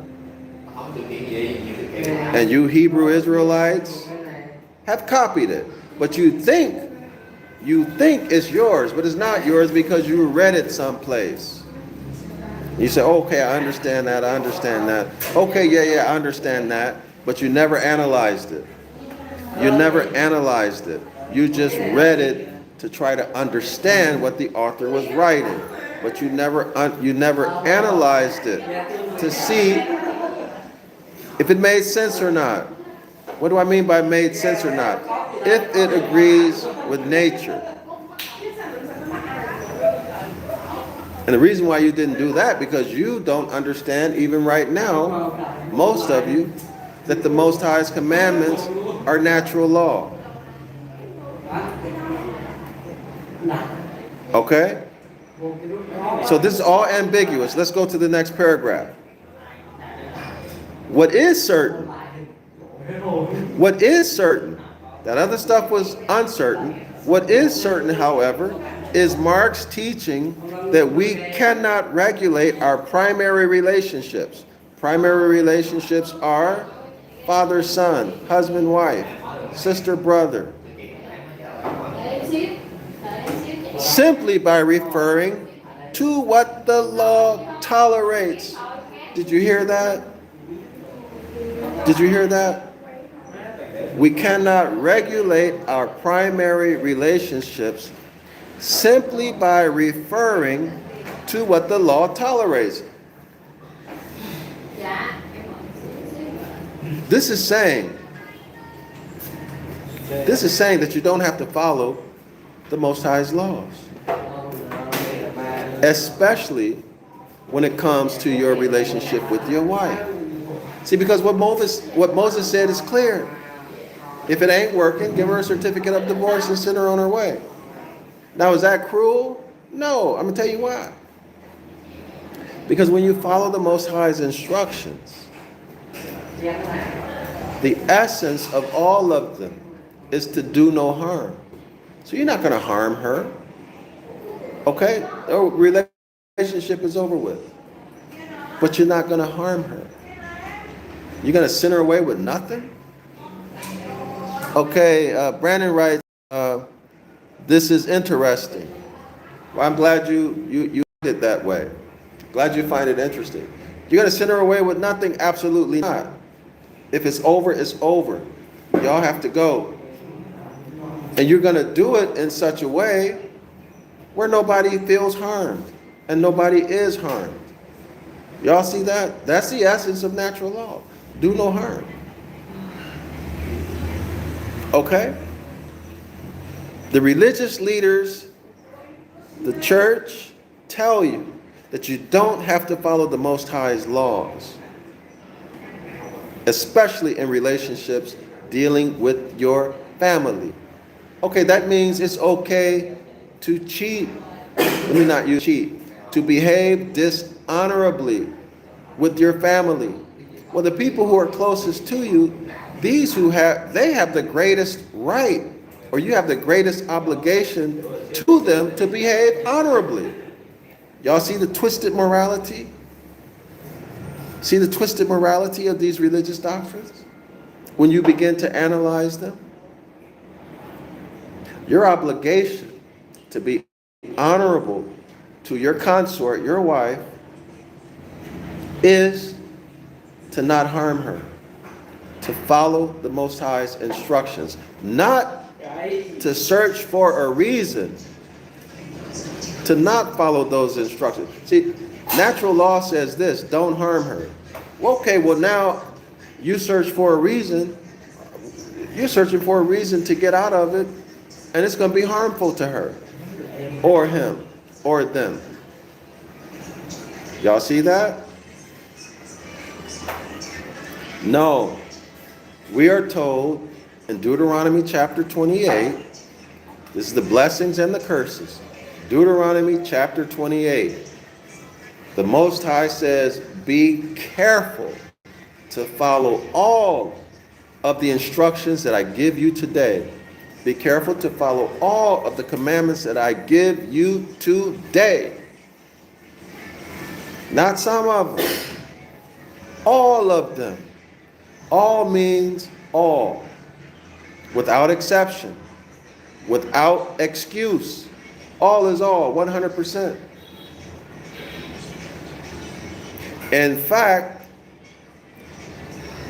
And you Hebrew Israelites have copied it, but you think it's yours, but it's not yours because you read it someplace. You say, okay, I understand that. Okay, yeah, I understand that, but you never analyzed it. You never analyzed it. You just read it to try to understand what the author was writing, but you never analyzed it to see if it made sense or not. What do I mean by made sense or not? If it agrees with nature. And the reason why you didn't do that, because you don't understand, even right now, most of you, that the Most High's commandments are natural law. Okay? So this is all ambiguous. Let's go to the next paragraph. What is certain? What is certain? That other stuff was uncertain. What is certain, however, is Mark's teaching that we cannot regulate our primary relationships. Primary relationships are father, son, husband, wife, sister, brother. Simply by referring to what the law tolerates. Did you hear that? Did you hear that? We cannot regulate our primary relationships simply by referring to what the law tolerates. This is saying that you don't have to follow the Most High's laws, especially when it comes to your relationship with your wife. See, because what Moses said is clear. If it ain't working, give her a certificate of divorce and send her on her way. Now, is that cruel? No, I'm going to tell you why. Because when you follow the Most High's instructions, the essence of all of them is to do no harm. So you're not going to harm her. Okay? The relationship is over with. But you're not going to harm her. You're going to send her away with nothing? Okay, Brandon writes, this is interesting. Well, I'm glad you did it that way. Glad you find it interesting. You're going to send her away with nothing? Absolutely not. If it's over, it's over. Y'all have to go. And you're going to do it in such a way where nobody feels harmed and nobody is harmed. Y'all see that? That's the essence of natural law. Do no harm. Okay? The religious leaders, the church, tell you that you don't have to follow the Most High's laws, especially in relationships dealing with your family. Okay, that means it's okay to cheat. Let me not use cheat. To behave dishonorably with your family. Well, the people who are closest to you, they have the greatest right, or you have the greatest obligation to them to behave honorably. Y'all see the twisted morality? See the twisted morality of these religious doctrines? When you begin to analyze them? Your obligation to be honorable to your consort, your wife, is to not harm her, to follow the Most High's instructions, not to search for a reason to not follow those instructions. See, natural law says this, don't harm her. Well, okay, well now you search for a reason, you're searching for a reason to get out of it, and it's going to be harmful to her, or him, or them. Y'all see that? No. We are told in Deuteronomy chapter 28, this is the blessings and the curses. Deuteronomy chapter 28. The Most High says, be careful to follow all of the instructions that I give you today. Be careful to follow all of the commandments that I give you today. Not some of them. All of them. All means all. Without exception. Without excuse. All is all, 100%. In fact,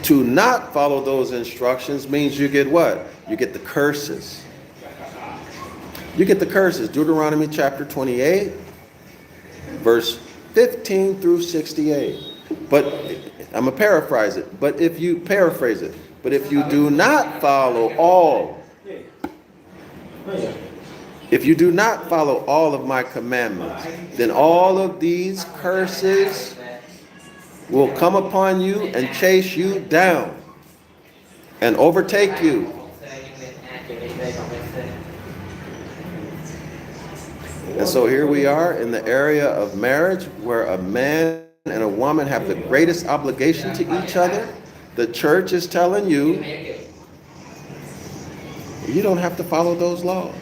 to not follow those instructions means you get what? You get the curses. You get the curses. Deuteronomy chapter 28, verse 15 through 68. But I'm going to paraphrase it. But if you do not follow all, if you do not follow all of my commandments, then all of these curses will come upon you and chase you down and overtake you. And so here we are in the area of marriage where a man and a woman have the greatest obligation to each other. The church is telling you, you don't have to follow those laws.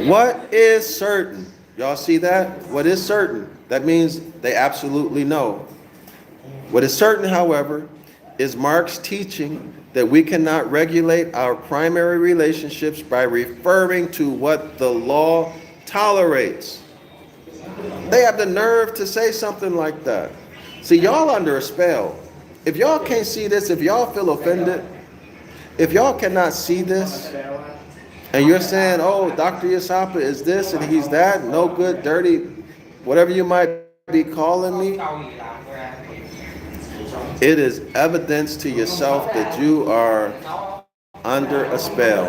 What is certain? Y'all see that? What is certain? That means they absolutely know. What is certain, however, is Mark's teaching that we cannot regulate our primary relationships by referring to what the law tolerates. They have the nerve to say something like that. See, y'all under a spell. If y'all can't see this, if y'all feel offended, if y'all cannot see this, and you're saying, oh, DrYasapa is this and he's that, no good, dirty, whatever you might be calling me, it is evidence to yourself that you are under a spell.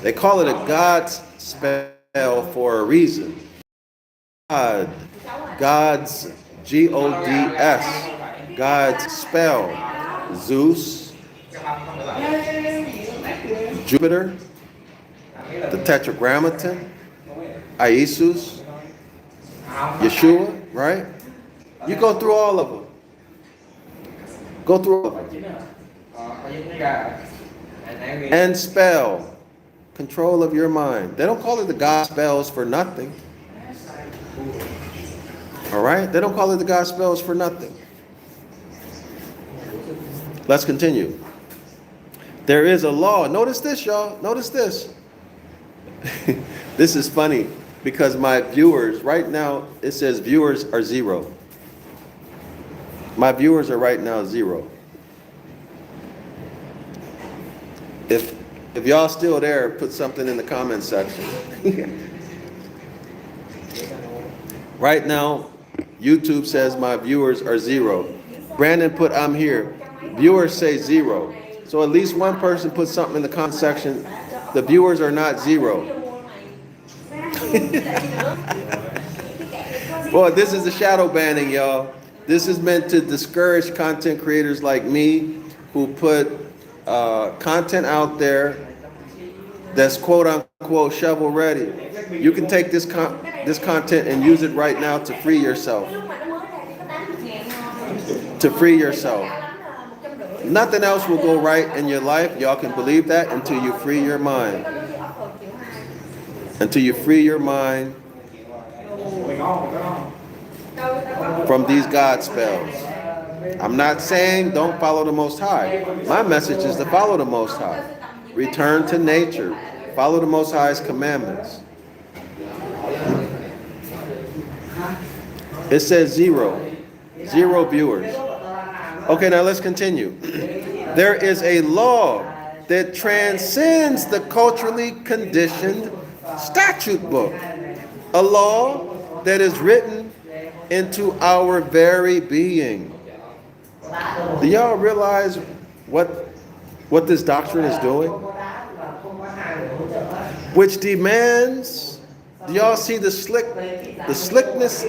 They call it a God's spell for a reason. God's G-O-D-S, God's spell. Zeus, Jupiter, the Tetragrammaton, Isus, Yeshua, right? You go through all of them. Go through all of them. And spell, control of your mind. They don't call it the God spells for nothing. All right? They don't call it the God spells for nothing. Let's continue. There is a law. Notice this, y'all. Notice this. This is funny because my viewers, right now, it says viewers are 0. My viewers are right now 0. If y'all still there, put something in the comment section. Right now, YouTube says my viewers are 0. Brandon put I'm here. Viewers say 0. So at least one person put something in the comment section. The viewers are not 0. Boy, this is the shadow banning, y'all. This is meant to discourage content creators like me who put content out there that's quote unquote shovel ready. You can take this content and use it right now to free yourself. To free yourself. Nothing else will go right in your life. Y'all can believe that until you free your mind. Until you free your mind from these God spells. I'm not saying don't follow the Most High. My message is to follow the Most High. Return to nature. Follow the Most High's commandments. It says 0. 0 viewers. Okay, now let's continue. There is a law that transcends the culturally conditioned statute book. A law that is written into our very being. Do y'all realize what this doctrine is doing? Which demands, do y'all see the slickness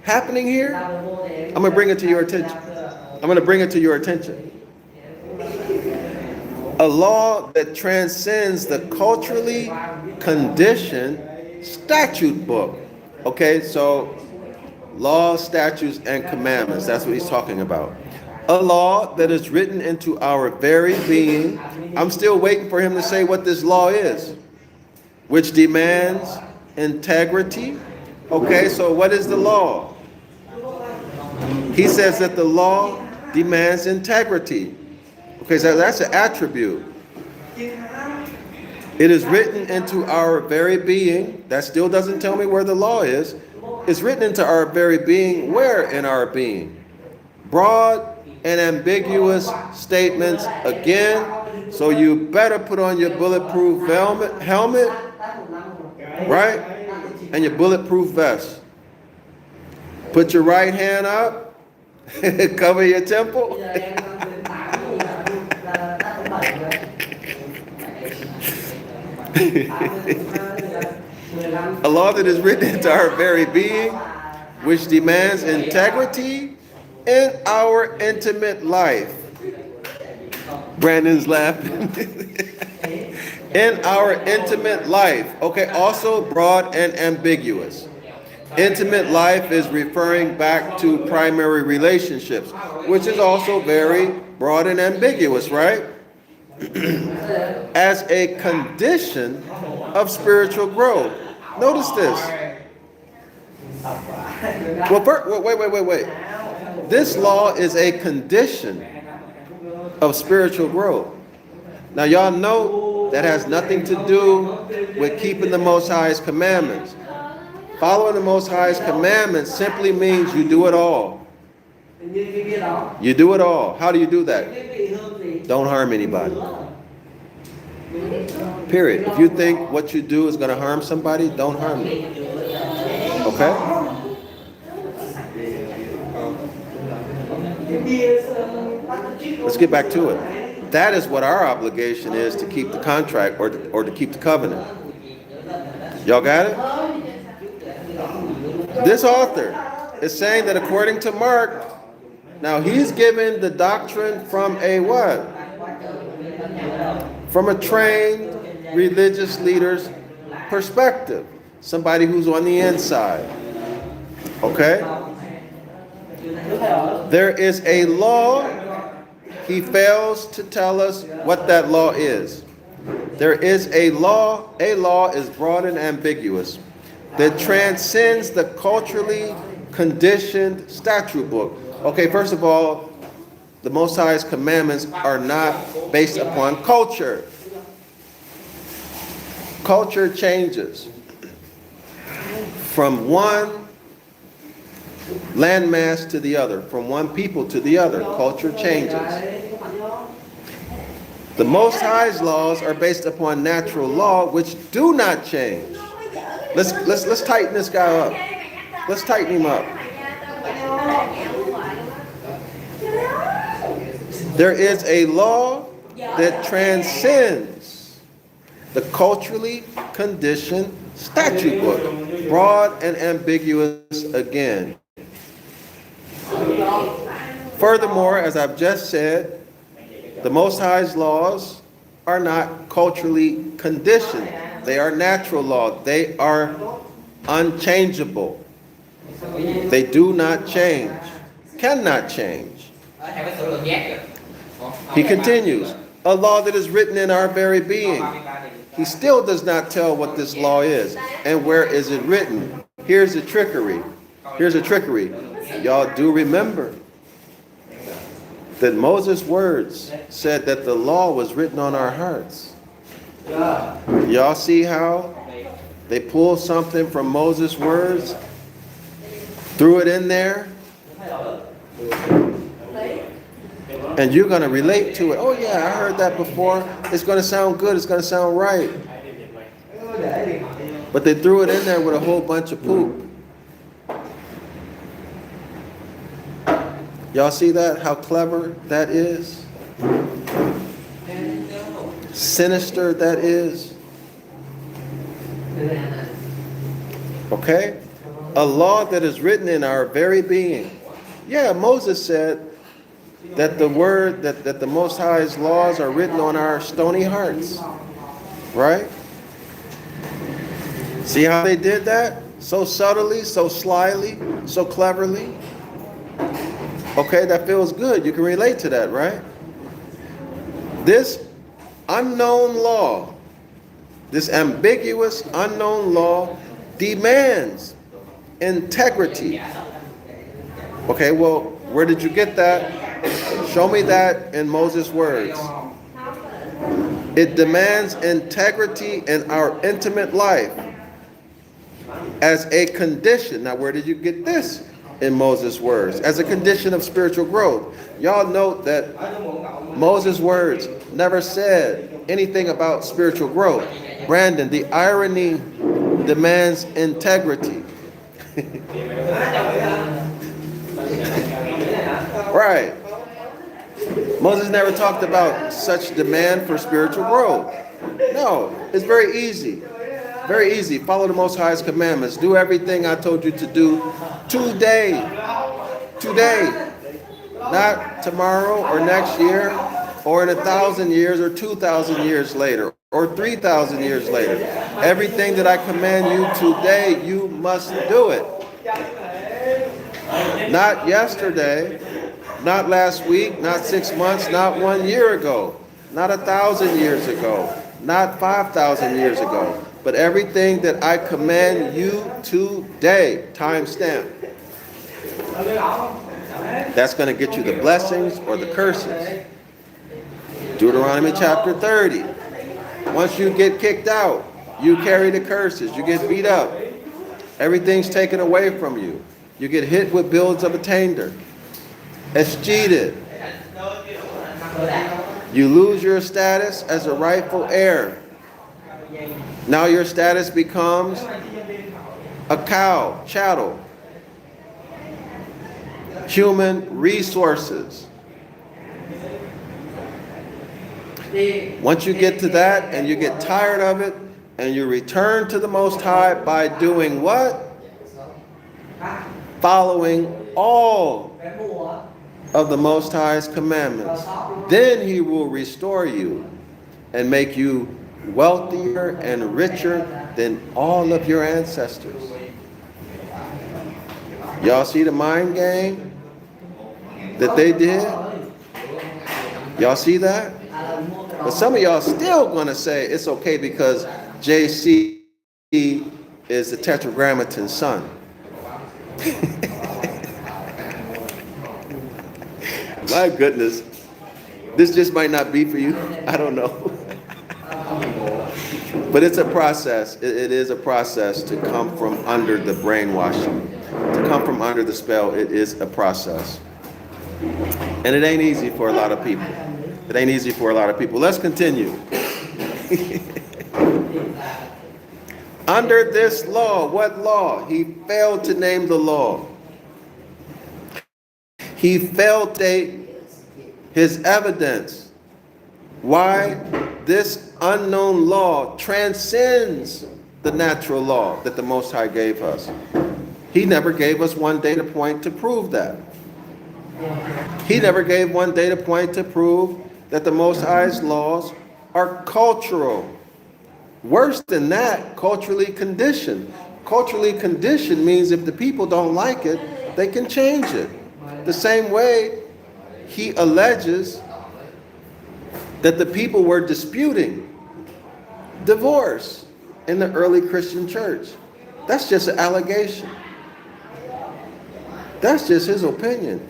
happening here? I'm going to bring it to your attention. A law that transcends the culturally conditioned statute book. Okay, so laws, statutes, and commandments. That's what he's talking about. A law that is written into our very being. I'm still waiting for him to say what this law is. Which demands integrity. Okay, so what is the law? He says that the law demands integrity. Okay, so that's an attribute. It is written into our very being. That still doesn't tell me where the law is. It's written into our very being. Where in our being? Broad and ambiguous statements again. So you better put on your bulletproof helmet, right? And your bulletproof vest. Put your right hand up. Cover your temple. A law that is written into our very being, which demands integrity in our intimate life. Brandon's laughing. In our intimate life. Okay, also broad and ambiguous. Intimate life is referring back to primary relationships, which is also very broad and ambiguous, right? As a condition of spiritual growth. Notice this. Well, wait. This law is a condition of spiritual growth. Now, y'all know that has nothing to do with keeping the Most High's commandments. Following the Most High's commandments simply means you do it all. You do it all. How do you do that? Don't harm anybody. Period. If you think what you do is going to harm somebody, don't harm them. Okay? Let's get back to it. That is what our obligation is, to keep the contract or to keep the covenant. Y'all got it? This author is saying that according to Mark, now he's given the doctrine from a what? From a trained religious leader's perspective. Somebody who's on the inside. Okay? There is a law. He fails to tell us what that law is. There is a law. A law is broad and ambiguous that transcends the culturally conditioned statute book. Okay, first of all, the Most High's commandments are not based upon culture. Culture changes from one landmass to the other, from one people to the other. Culture changes. The Most High's laws are based upon natural law, which do not change. Let's tighten this guy up. Let's tighten him up. There is a law that transcends the culturally conditioned statute book. Broad and ambiguous again. Furthermore, as I've just said, the Most High's laws are not culturally conditioned. They are natural law. They are unchangeable. They do not change. Cannot change. He continues, a law that is written in our very being. He still does not tell what this law is. And where is it written? Here's the trickery. Here's the trickery. Y'all do remember that Moses' words said that the law was written on our hearts. Y'all see how they pulled something from Moses' words, threw it in there, and you're going to relate to it. Oh yeah, I heard that before. It's going to sound good. It's going to sound right. But they threw it in there with a whole bunch of poop. Y'all see that? How clever that is? Sinister that is? Okay? A law that is written in our very being. Yeah, Moses said that the word, that the Most High's laws are written on our stony hearts. Right? See how they did that? So subtly, so slyly, so cleverly. Okay, that feels good. You can relate to that, right? This unknown law, this ambiguous unknown law demands integrity. Okay, well, where did you get that? Show me that in Moses' words. It demands integrity in our intimate life as a condition. Now, where did you get this? In Moses' words, as a condition of spiritual growth. Y'all note that Moses' words never said anything about spiritual growth. Brandon, the irony demands integrity. Right. Moses never talked about such demand for spiritual growth. No, it's very easy. Very easy. Follow the Most High's commandments. Do everything I told you to do today. Today. Not tomorrow or next year or in 1,000 years or 2,000 years later or 3,000 years later. Everything that I command you today, you must do it. Not yesterday, not last week, not 6 months, not 1 year ago, not 1,000 years ago, not 5,000 years ago. But everything that I command you today, timestamp. That's going to get you the blessings or the curses. Deuteronomy chapter 30. Once you get kicked out, you carry the curses. You get beat up. Everything's taken away from you. You get hit with bills of attainder. escheated. You lose your status as a rightful heir. Now your status becomes a cow, chattel. Human resources. Once you get to that and you get tired of it and you return to the Most High by doing what? Following all of the Most High's commandments. Then He will restore you and make you wealthier and richer than all of your ancestors. Y'all see the mind game that they did? Y'all see that? But some of y'all still gonna say it's okay because JC is the Tetragrammaton son. My goodness, this just might not be for you. I don't know. But it's a process. It is a process to come from under the brainwashing. To come from under the spell, it is a process. And it ain't easy for a lot of people. It ain't easy for a lot of people. Let's continue. Under this law, what law? He failed to name the law. He failed to state his evidence. Why? This unknown law transcends the natural law that the Most High gave us. He never gave us one data point to prove that. He never gave one data point to prove that the Most High's laws are cultural. Worse than that, culturally conditioned. Culturally conditioned means if the people don't like it, they can change it. The same way he alleges that the people were disputing divorce in the early Christian church. That's just an allegation. That's just his opinion.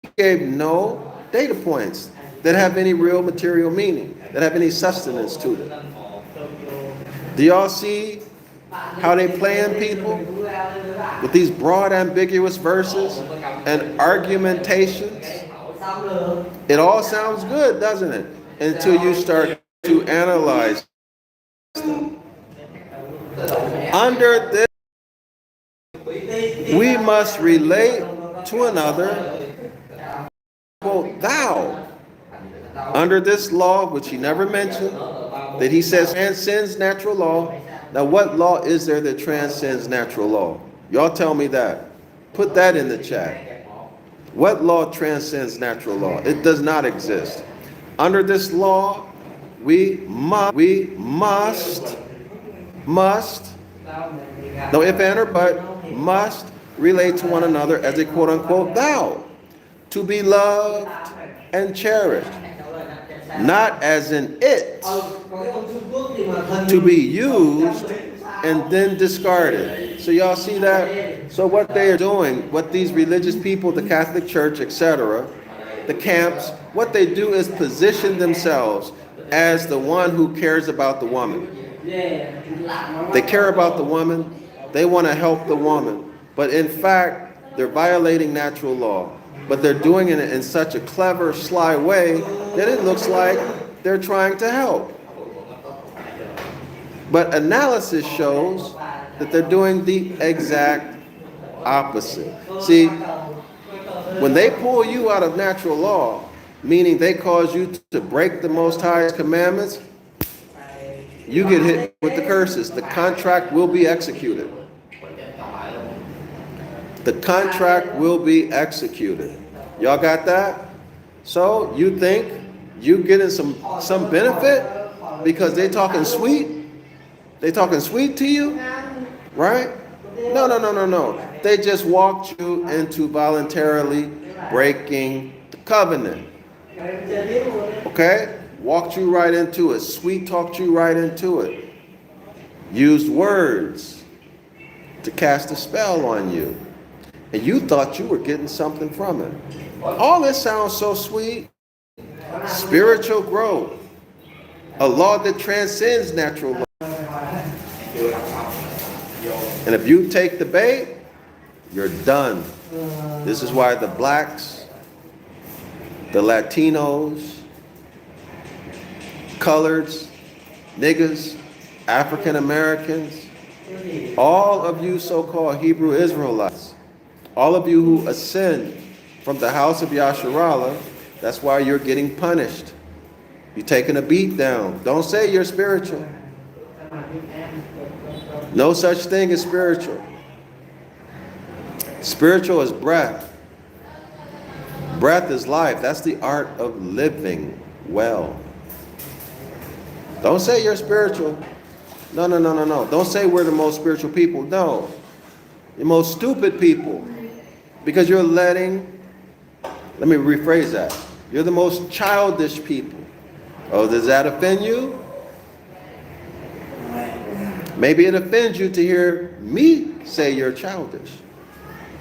He gave no data points that have any real material meaning, that have any sustenance to them. Do y'all see how they playing people with these broad, ambiguous verses and argumentations? It all sounds good, doesn't it? Until you start to analyze them. Under this, we must relate to another, quote, thou. Under this law, which he never mentioned, that he says transcends natural law. Now, what law is there that transcends natural law? Y'all tell me that. Put that in the chat. What law transcends natural law? It does not exist. Under this law, we must, no if, and, or but, must relate to one another as a quote-unquote thou, to be loved and cherished, not as in it, to be used and then discarded. So y'all see that? So what they are doing, what these religious people, the Catholic Church, etc., the camps, what they do is position themselves as the one who cares about the woman. They care about the woman. They want to help the woman. But in fact, they're violating natural law. But they're doing it in such a clever, sly way that it looks like they're trying to help. But analysis shows that they're doing the exact opposite. See, when they pull you out of natural law, meaning they cause you to break the Most High's commandments, you get hit with the curses. The contract will be executed. The contract will be executed. Y'all got that? So you think you getting some benefit because they talking sweet? They talking sweet to you? Right? No. They just walked you into voluntarily breaking the covenant. Okay? Walked you right into it. Sweet talked you right into it. Used words to cast a spell on you. And you thought you were getting something from it. All this sounds so sweet. Spiritual growth. A law that transcends natural law. And if you take the bait, you're done. This is why the blacks the Latinos, coloreds, niggas, African Americans, all of you so-called Hebrew Israelites, all of you who ascend from the House of Yasharala, that's why you're getting punished. You're taking a beat down. Don't say you're spiritual. No such thing as spiritual. Spiritual is breath. Breath is life. That's the art of living well. Don't say you're spiritual. No. Don't say we're the most spiritual people. No. The most stupid people. Because you're letting, let me rephrase that. You're the most childish people. Oh, does that offend you? Maybe it offends you to hear me say you're childish.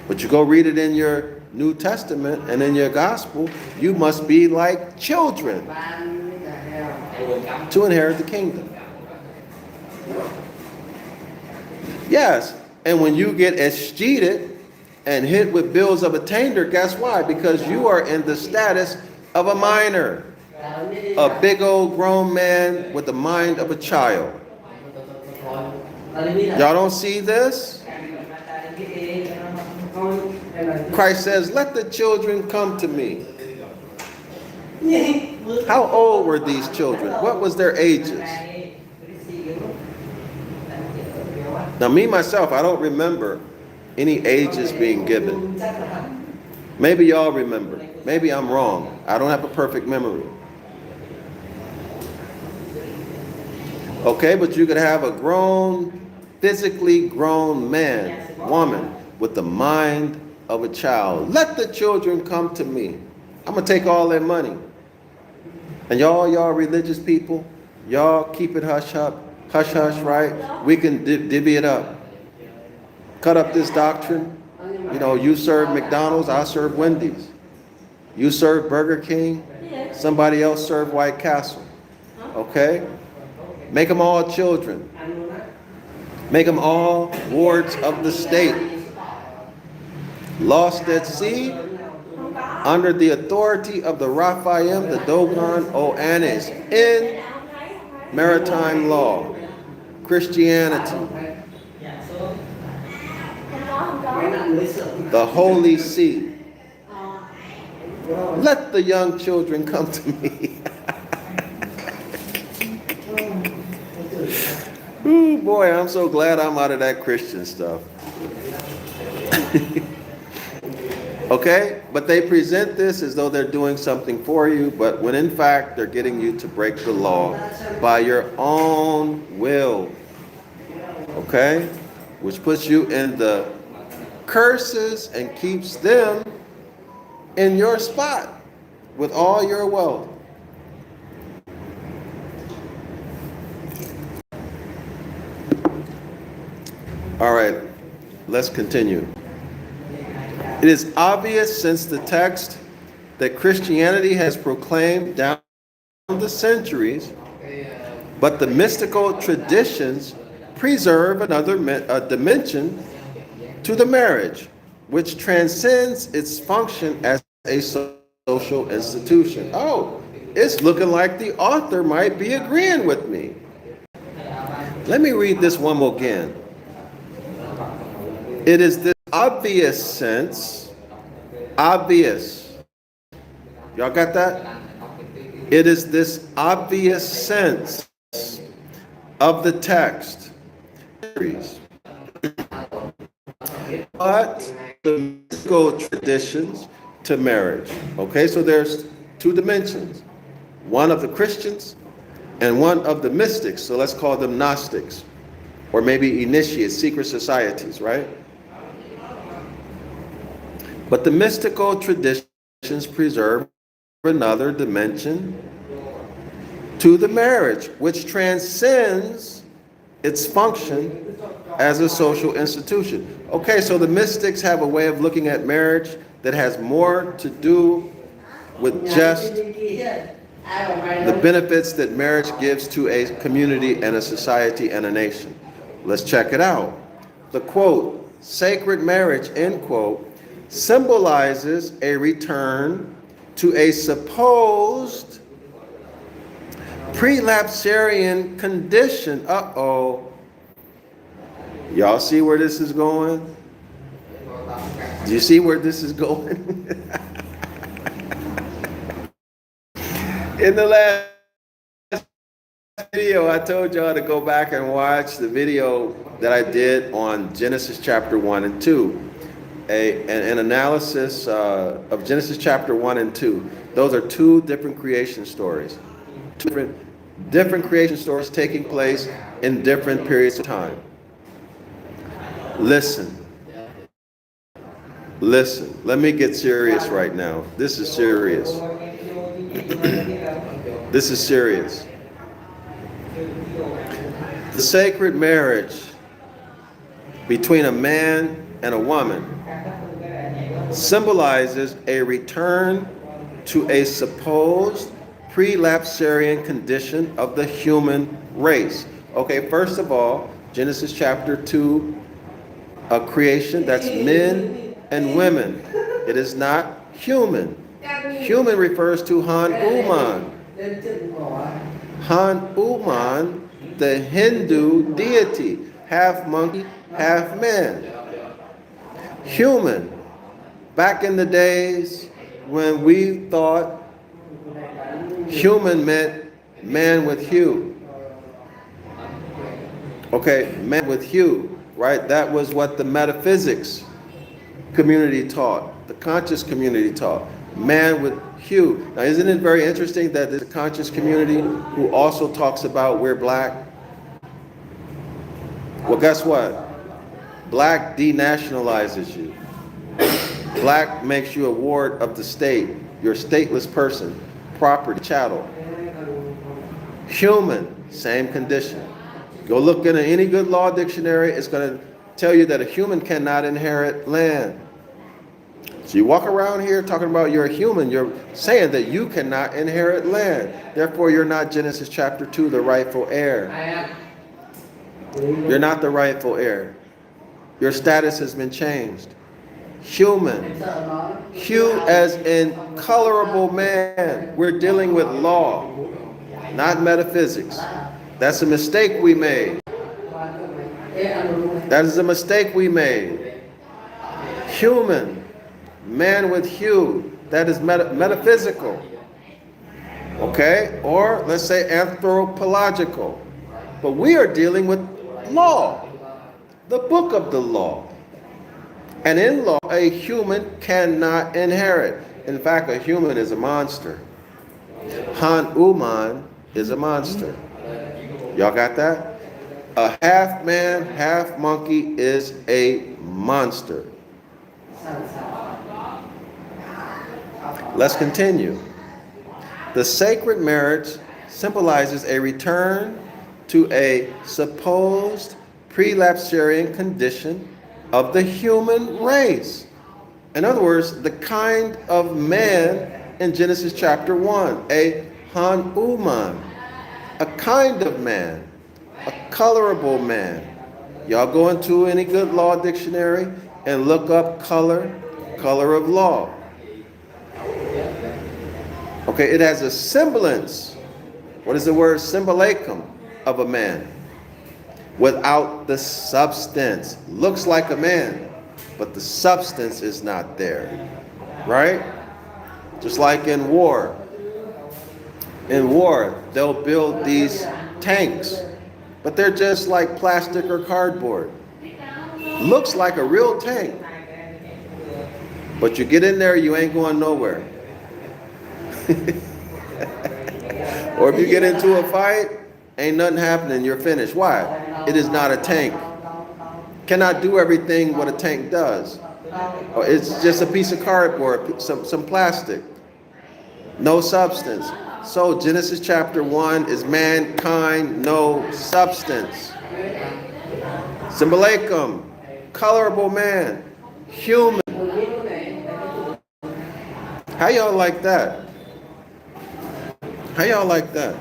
But you go read it in your New Testament and in your gospel, you must be like children to inherit the kingdom. Yes, and when you get escheated and hit with bills of attainder, guess why? Because you are in the status of a minor, a big old grown man with the mind of a child. Y'all don't see this? Christ says, let the children come to me. How old were these children? What was their ages? Now, me, myself, I don't remember any ages being given. Maybe y'all remember. Maybe I'm wrong. I don't have a perfect memory. Okay, but you could have a grown, physically grown man, woman, with the mind of a child. Let the children come to me. I'm going to take all their money. And y'all religious people, y'all keep it hush hush, right? We can divvy it up. Cut up this doctrine. You know, you serve McDonald's, I serve Wendy's. You serve Burger King, somebody else serve White Castle. Okay? Make them all children. Make them all wards of the state. Lost at sea, under the authority of the Raphaim, the Dogon, O Anis, in maritime law, Christianity, the Holy See. Let the young children come to me. Ooh, boy, I'm so glad I'm out of that Christian stuff. Okay? But they present this as though they're doing something for you, but when in fact they're getting you to break the law by your own will. Okay? Which puts you in the curses and keeps them in your spot with all your wealth. All right, let's continue. It is obvious since the text that Christianity has proclaimed down the centuries, but the mystical traditions preserve another dimension to the marriage, which transcends its function as a social institution. Oh, it's looking like the author might be agreeing with me. Let me read this one more again. It is this obvious sense, obvious. Y'all got that? It is this obvious sense of the text. But the mystical traditions to marriage. Okay, so there's two dimensions. One of the Christians and one of the mystics. So let's call them Gnostics. Or maybe initiates, secret societies, right? But the mystical traditions preserve another dimension to the marriage, which transcends its function as a social institution. Okay, so the mystics have a way of looking at marriage that has more to do with just the benefits that marriage gives to a community and a society and a nation. Let's check it out. The quote, sacred marriage, end quote, symbolizes a return to a supposed prelapsarian condition. Uh-oh. Y'all see where this is going? Do you see where this is going? In the last video, I told y'all to go back and watch the video that I did on Genesis chapter 1 and 2. An analysis of Genesis chapter 1 and 2. Those are two different creation stories. Two different creation stories taking place in different periods of time. Listen. Let me get serious right now. This is serious. This is serious. The sacred marriage between a man and a woman symbolizes a return to a supposed prelapsarian condition of the human race. Okay, first of all, Genesis chapter 2, a creation, that's men and women. It is not human. Human refers to Han-Uman. Han-Uman, the Hindu deity, half monkey, half man. Human. Back in the days when we thought human meant man with hue. Okay, man with hue, right? That was what the metaphysics community taught, the conscious community taught. Man with hue. Now, isn't it very interesting that there's a conscious community who also talks about we're black? Well, guess what? Black denationalizes you. Black makes you a ward of the state. You're a stateless person, property, chattel. Human, same condition. Go look in any good law dictionary, it's going to tell you that a human cannot inherit land. So you walk around here talking about you're a human, you're saying that you cannot inherit land. Therefore, you're not Genesis chapter 2, the rightful heir. You're not the rightful heir. Your status has been changed. Human. Hue as in colorable man. We're dealing with law, not metaphysics. That's a mistake we made. That is a mistake we made. Human. Man with hue. That is metaphysical. Okay? Or let's say anthropological. But we are dealing with law. The book of the law. And in law, a human cannot inherit. In fact, a human is a monster. Han-Uman is a monster. Y'all got that? A half man, half monkey is a monster. Let's continue. The sacred marriage symbolizes a return to a supposed prelapsarian condition of the human race. In other words, the kind of man in Genesis chapter 1, a Han-Uman, a kind of man, a colorable man. Y'all go into any good law dictionary and look up color of law. Okay, it has a semblance. What is the word? Symbolacum of a man. Without the substance. Looks like a man, but the substance is not there. Right? Just like in war. In war, they'll build these tanks, but they're just like plastic or cardboard. Looks like a real tank. But you get in there, you ain't going nowhere. Or if you get into a fight, ain't nothing happening, you're finished. Why? It is not a tank. Cannot do everything what a tank does. Or it's just a piece of cardboard, some plastic. No substance. So Genesis chapter 1 is mankind, no substance. Symbolacum, colorable man, human. How y'all like that? How y'all like that?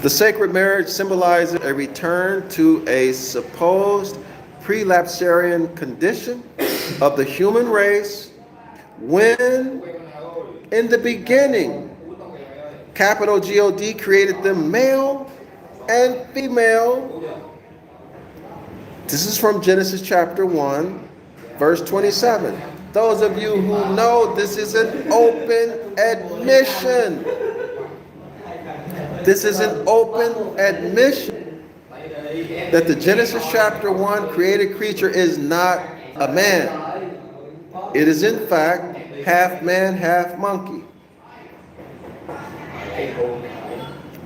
The sacred marriage symbolizes a return to a supposed prelapsarian condition of the human race when In the beginning, capital God created them male and female. This is from Genesis chapter 1, verse 27. Those of you who know, this is an open admission. This is an open admission that the Genesis chapter 1 created creature is not a man. It is in fact half man, half monkey.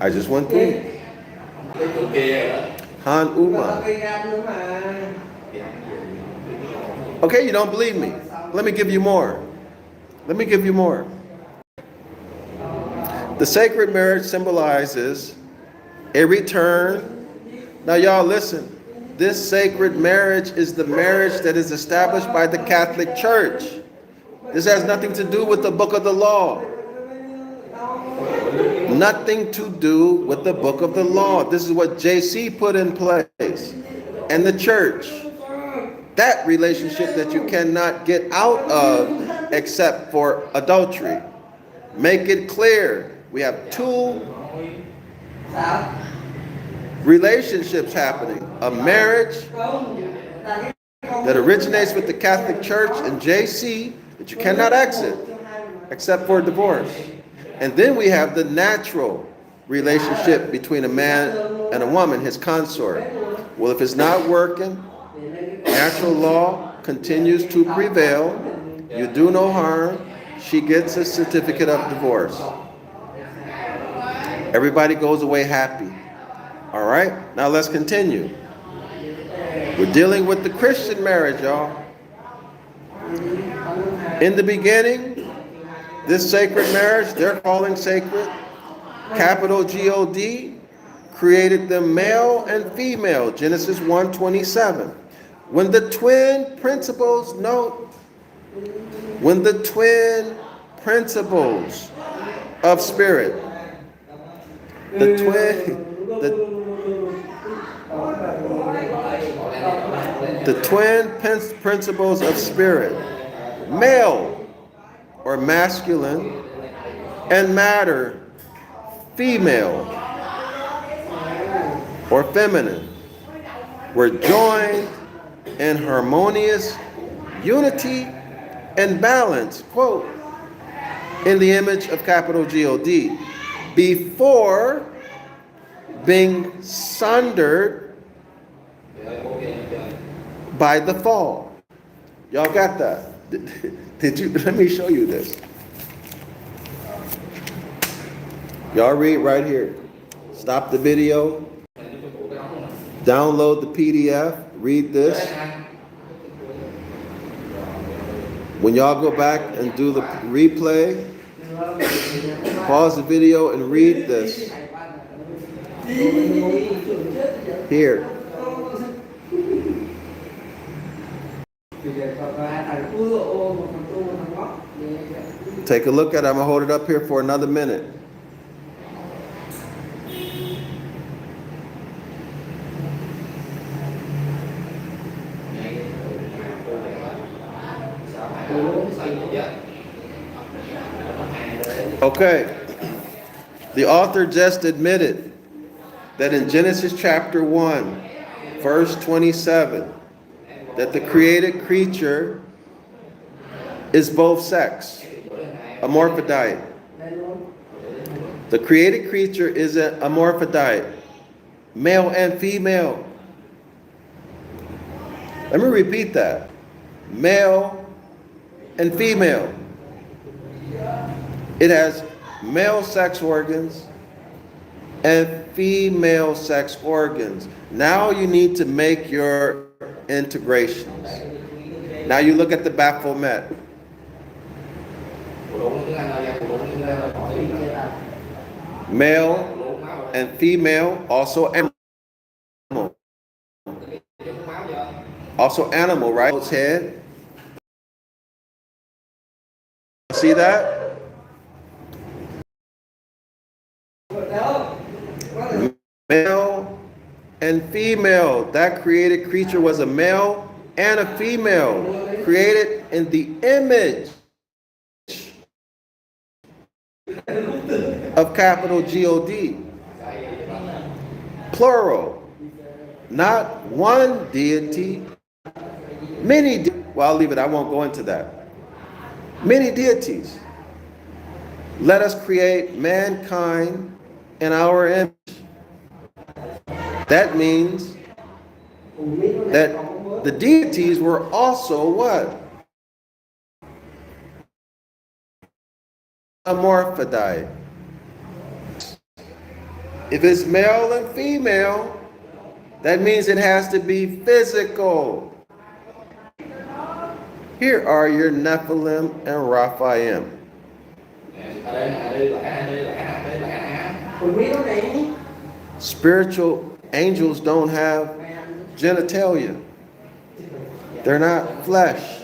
I just went through. Han Uma. Okay, you don't believe me. Let me give you more. Let me give you more. The sacred marriage symbolizes a return. Now y'all listen. This sacred marriage is the marriage that is established by the Catholic Church. This has nothing to do with the book of the law. Nothing to do with the book of the law. This is what JC put in place. And the church. That relationship that you cannot get out of except for adultery. Make it clear. We have two relationships happening. A marriage that originates with the Catholic Church and JC that you cannot exit except for divorce. And then we have the natural relationship between a man and a woman, his consort. Well, if it's not working, natural law continues to prevail. You do no harm. She gets a certificate of divorce. Everybody goes away happy. All right? Now let's continue. We're dealing with the Christian marriage, y'all. In the beginning, this sacred marriage, they're calling sacred, capital God, created them male and female, Genesis 1:27. When the twin principles, note, when the twin principles of spirit, the twin principles of spirit, male or masculine, and matter, female or feminine, were joined in harmonious unity and balance, quote, in the image of capital God, before being sundered by the fall. Y'all got that? Did you? Let me show you this. Y'all read right here. Stop the video. Download the PDF. Read this. When y'all go back and do the replay, pause the video and read this. Here. Take a look at it. I'm going to hold it up here for another minute. Okay. The author just admitted that in Genesis chapter 1, verse 27, that the created creature is both sex, a morphodite. The created creature is a morphodite, male and female. Let me repeat that. Male and female. It has male sex organs and female sex organs. Now you need to make your integrations. Now you look at the Baphomet. Male and female, also animal. Also animal, right? Its head. See that? Male and female. That created creature was a male and a female, created in the image of capital God. Plural. Not one deity, many deities. Well, I'll leave it. I won't go into that. Many deities. Let us create mankind in our image. That means that the deities were also what? Amorphidite. If it's male and female, that means it has to be physical. Here are your Nephilim and Raphaim. Spiritual angels don't have genitalia. They're not flesh.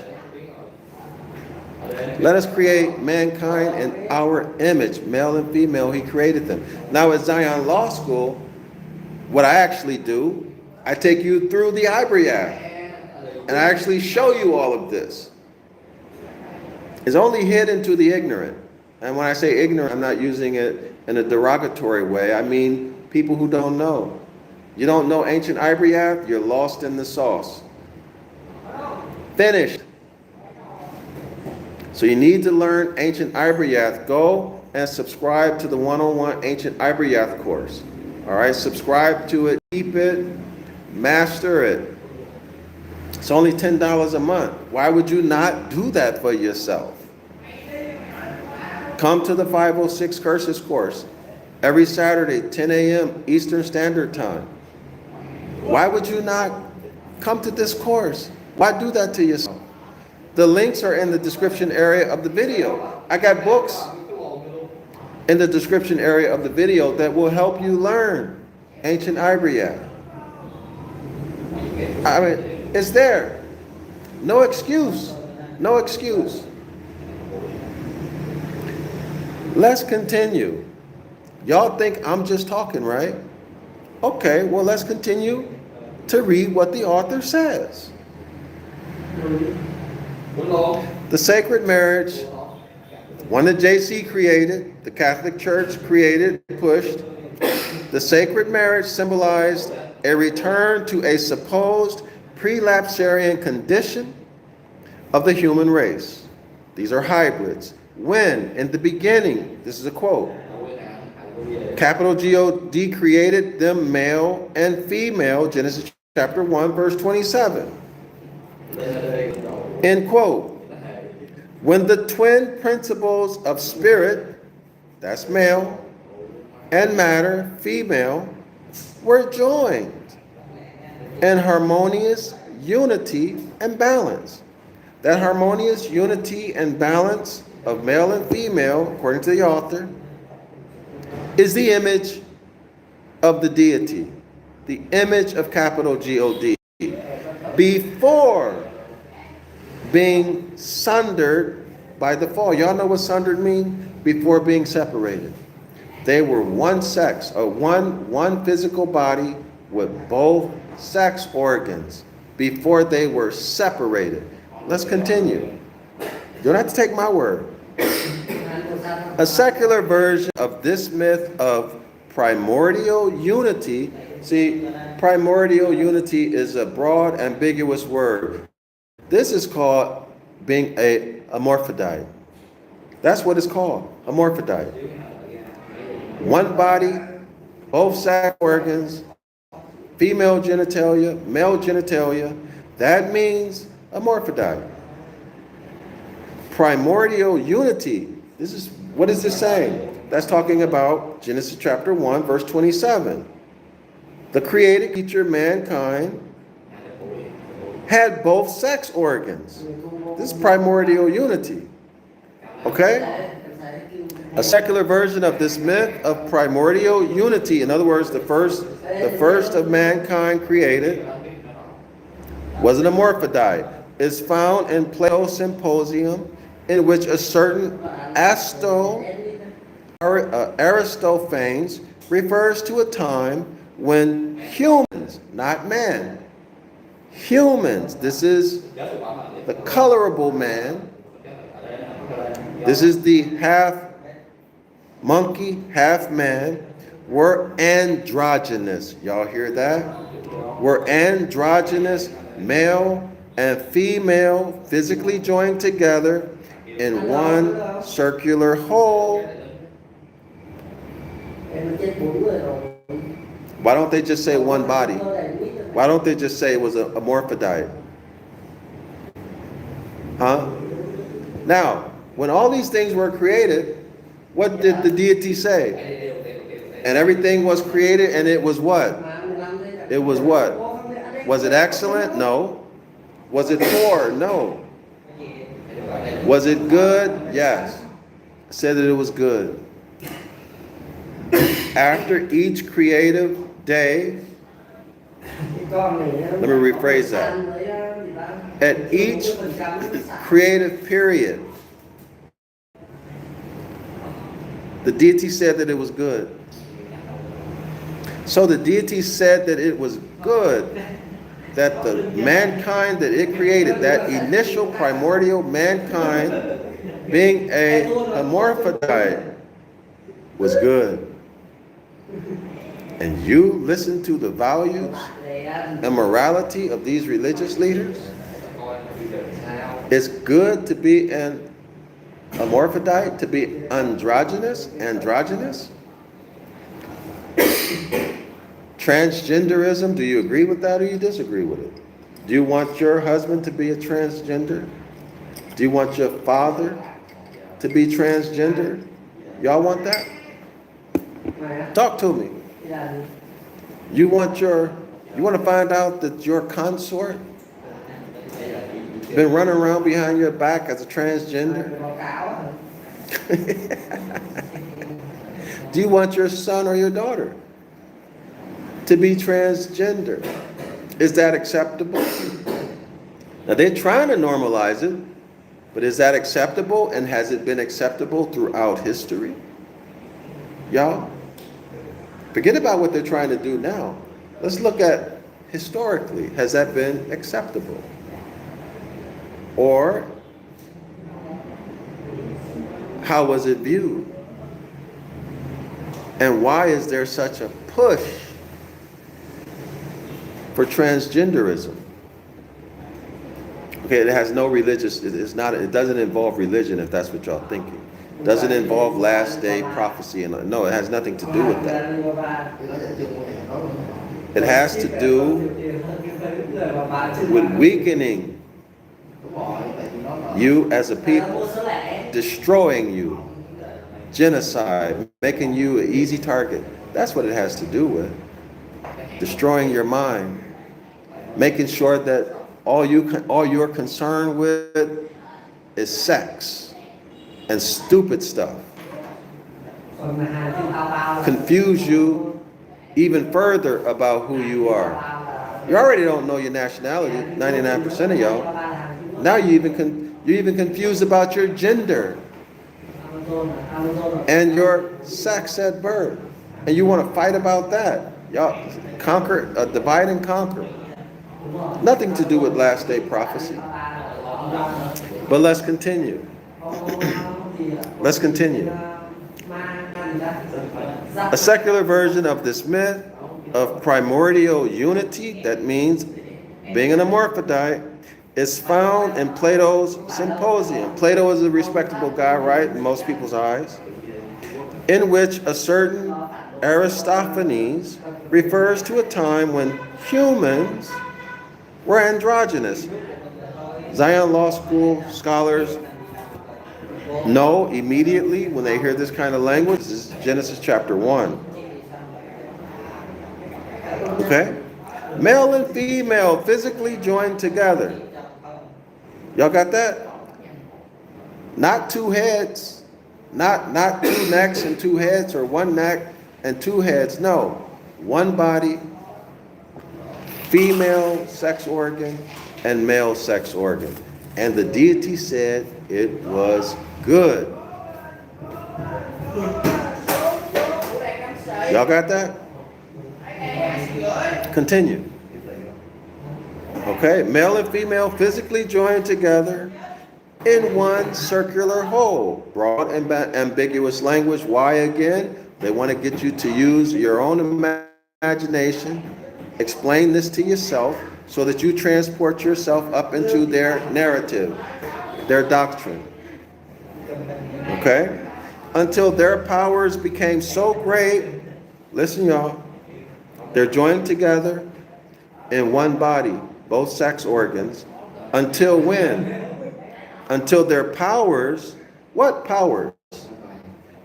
Let us create mankind in our image, male and female. He created them. Now at Zion Law School, what I actually do, I take you through the Ibaryath, and I actually show you all of this. It's only hidden to the ignorant. And when I say ignorant, I'm not using it in a derogatory way. I mean people who don't know. You don't know ancient Ibaryath, you're lost in the sauce. Finished. So you need to learn ancient Ibaryath. Go and subscribe to the 101 ancient Ibaryath course. All right, subscribe to it, keep it, master it. It's only $10 a month. Why would you not do that for yourself? Come to the 506 Curses course every Saturday, 10 a.m. Eastern Standard Time. Why would you not come to this course? Why do that to yourself? The links are in the description area of the video. I got books in the description area of the video that will help you learn ancient Ibaryath. I mean, it's there. No excuse. No excuse. Let's continue. Y'all think I'm just talking, right? Okay, well, let's continue to read what the author says. The sacred marriage, one that JC created, the Catholic Church created, pushed. The sacred marriage symbolized a return to a supposed prelapsarian condition of the human race. These are hybrids. When, in the beginning, this is a quote, capital God created them male and female, Genesis chapter 1, verse 27. End quote. When the twin principles of spirit, that's male, and matter, female, were joined in harmonious unity and balance. That harmonious unity and balance of male and female, according to the author, is the image of the deity, the image of capital God, before being sundered by the fall. Y'all know what sundered means? Before being separated. They were one sex, or one physical body with both sex organs before they were separated. Let's continue. You don't have to take my word. A secular version of this myth of primordial unity. See, primordial unity is a broad, ambiguous word. This is called being a hermaphrodite. That's what it's called, hermaphrodite. One body, both sex organs, female genitalia, male genitalia. That means hermaphrodite. Primordial unity. What is this saying? That's talking about Genesis chapter 1, verse 27. The created creature, mankind, had both sex organs. This is primordial unity. Okay? A secular version of this myth of primordial unity, in other words, the first of mankind created, was an hermaphrodite, is found in Plato's Symposium, in which a certain Aristophanes refers to a time when humans, not man, humans, this is the colorable man, this is the half monkey, half man, were androgynous. Y'all hear that? Were androgynous, male and female, physically joined together in one circular whole. Why don't they just say one body? Why don't they just say it was a morphodite? Huh? Now, when all these things were created, what did the deity say? And everything was created, and it was what? It was what? Was it excellent? No. Was it poor? No. Was it good? Yes. It said that it was good. After each creative day, let me rephrase that. At each creative period, the deity said that it was good. So the deity said that it was good, that the mankind that it created, that initial primordial mankind, being a hermaphrodite, was good. And you listen to the values and morality of these religious leaders? It's good to be an hermaphrodite, to be androgynous? Transgenderism, do you agree with that or you disagree with it? Do you want your husband to be a transgender? Do you want your father to be transgender? Y'all want that? Talk to me. You want to find out that your consort been running around behind your back as a transgender? Do you want your son or your daughter to be transgender? Is that acceptable? Now they're trying to normalize it, but is that acceptable, and has it been acceptable throughout history? Y'all? Forget about what they're trying to do now. Let's look at historically. Has that been acceptable? Or how was it viewed? And why is there such a push for transgenderism? Okay, it has no religious, it doesn't involve religion, if that's what y'all thinking. It doesn't involve last day prophecy, and no, it has nothing to do with that. It has to do with weakening you as a people, destroying you, genocide, making you an easy target. That's what it has to do with. Destroying your mind, making sure that all you're concerned with is sex and stupid stuff. Confuse you even further about who you are. You already don't know your nationality, 99% of y'all. Now you're even confused about your gender and your sex at birth. And you want to fight about that. Y'all divide and conquer. Nothing to do with last day prophecy. But let's continue. Let's continue. A secular version of this myth of primordial unity, that means being an hermaphrodite, is found in Plato's Symposium. Plato is a respectable guy, right, in most people's eyes, in which a certain Aristophanes refers to a time when humans were androgynous. Zion Law School scholars know immediately when they hear this kind of language. This is Genesis chapter 1. Okay? Male and female physically joined together. Y'all got that? Not two heads, not two necks and two heads, or one neck and two heads. No, one body, female sex organ and male sex organ. And the deity said it was good. Y'all got that? Continue. Okay, male and female physically joined together in one circular whole. Broad and ambiguous language. Why again? They want to get you to use your own imagination, explain this to yourself, so that you transport yourself up into their narrative, their doctrine. Okay? Until their powers became so great, listen y'all, they're joined together in one body, both sex organs, until when? Until their powers, what powers?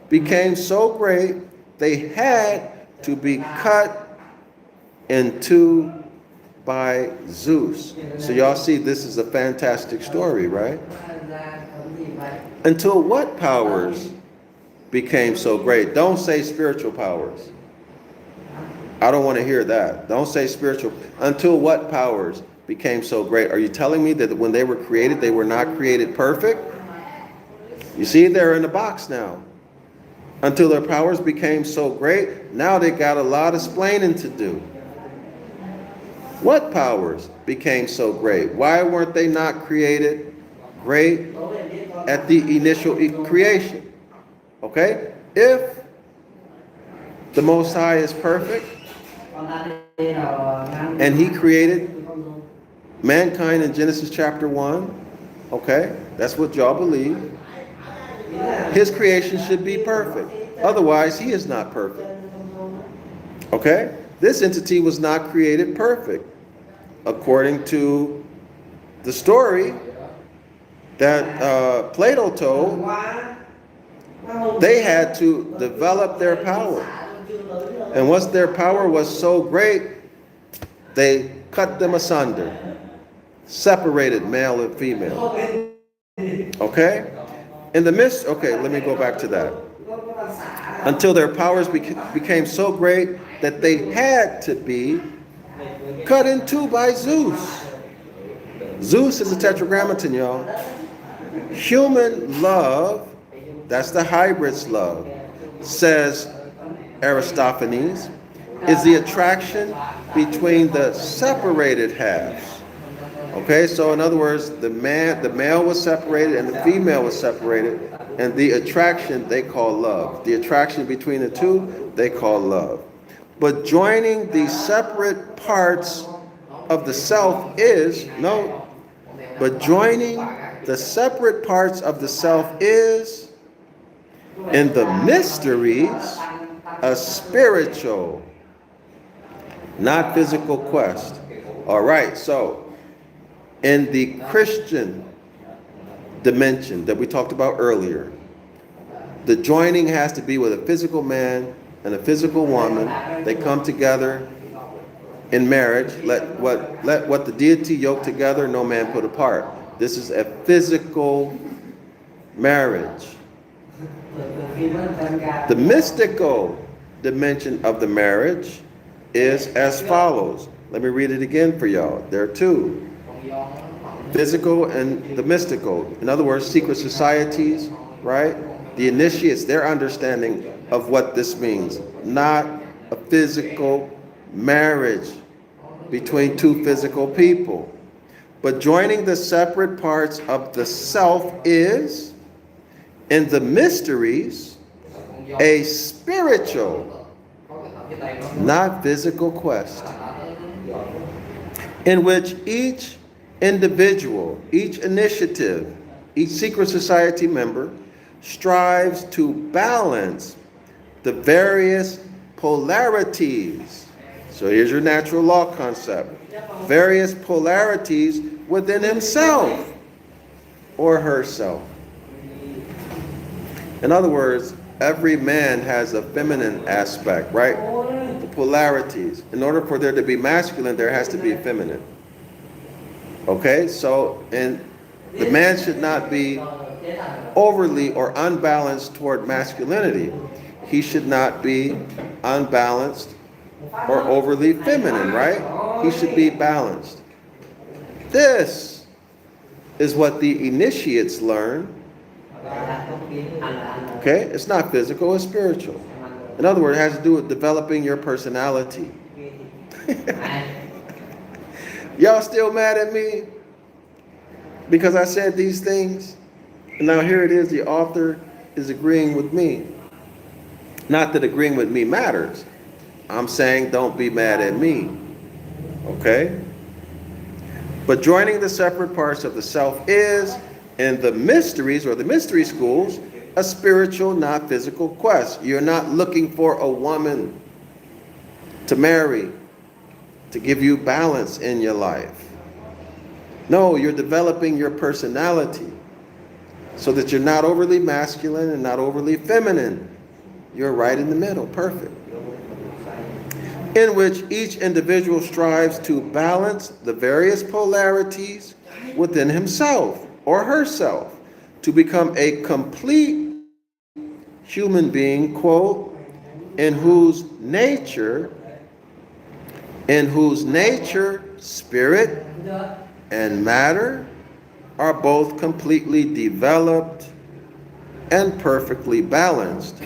Became so great, they had to be cut in two by Zeus. So y'all see this is a fantastic story, right? Until what powers became so great? Don't say spiritual powers. I don't want to hear that. Don't say spiritual. Until what powers became so great? Are you telling me that when they were created, they were not created perfect? You see, they're in the box now. Until their powers became so great, now they got a lot of splaining to do. What powers became so great? Why weren't they not created great at the initial creation? Okay? If the Most High is perfect, and he created mankind in Genesis chapter 1, okay? That's what y'all believe. His creation should be perfect. Otherwise, he is not perfect. Okay? This entity was not created perfect. According to the story that Plato told, they had to develop their power. And once their power was so great, they cut them asunder, separated male and female. Okay? In the midst, okay, let me go back to that. Until their powers became so great that they had to be cut in two by Zeus. Zeus is a tetragrammaton, y'all. Human love, that's the hybrid's love, says Aristophanes, is the attraction between the separated halves. Okay, so in other words, the male was separated and the female was separated, and the attraction they call love. The attraction between the two, they call love. But joining the separate parts of the self is, no, but joining the separate parts of the self is, in the mysteries, a spiritual, not physical quest. All right, so in the Christian dimension that we talked about earlier, the joining has to be with a physical man and a physical woman. They come together in marriage. Let what the deity yoke together, no man put apart. This is a physical marriage. The mystical dimension of the marriage is as follows. Let me read it again for y'all. There are two. Physical and the mystical. In other words, secret societies, right? The initiates, their understanding of what this means. Not a physical marriage between two physical people. But joining the separate parts of the self is, in the mysteries, a spiritual, not physical quest, in which each individual, each initiative, each secret society member strives to balance the various polarities. So here's your natural law concept. Various polarities within himself or herself. In other words, every man has a feminine aspect, right? The polarities. In order for there to be masculine, there has to be feminine. Okay, so and the man should not be overly or unbalanced toward masculinity. He should not be unbalanced or overly feminine, right? He should be balanced. This is what the initiates learn. Okay, it's not physical, it's spiritual. In other words, it has to do with developing your personality. Y'all still mad at me because I said these things? And now here it is, the author is agreeing with me. Not that agreeing with me matters. I'm saying don't be mad at me. Okay? But joining the separate parts of the self is, in the mysteries or the mystery schools, a spiritual, not physical quest. You're not looking for a woman to marry, to give you balance in your life. No, you're developing your personality so that you're not overly masculine and not overly feminine. You're right in the middle, perfect. In which each individual strives to balance the various polarities within himself or herself to become a complete human being, quote, in whose nature, spirit and matter are both completely developed and perfectly balanced.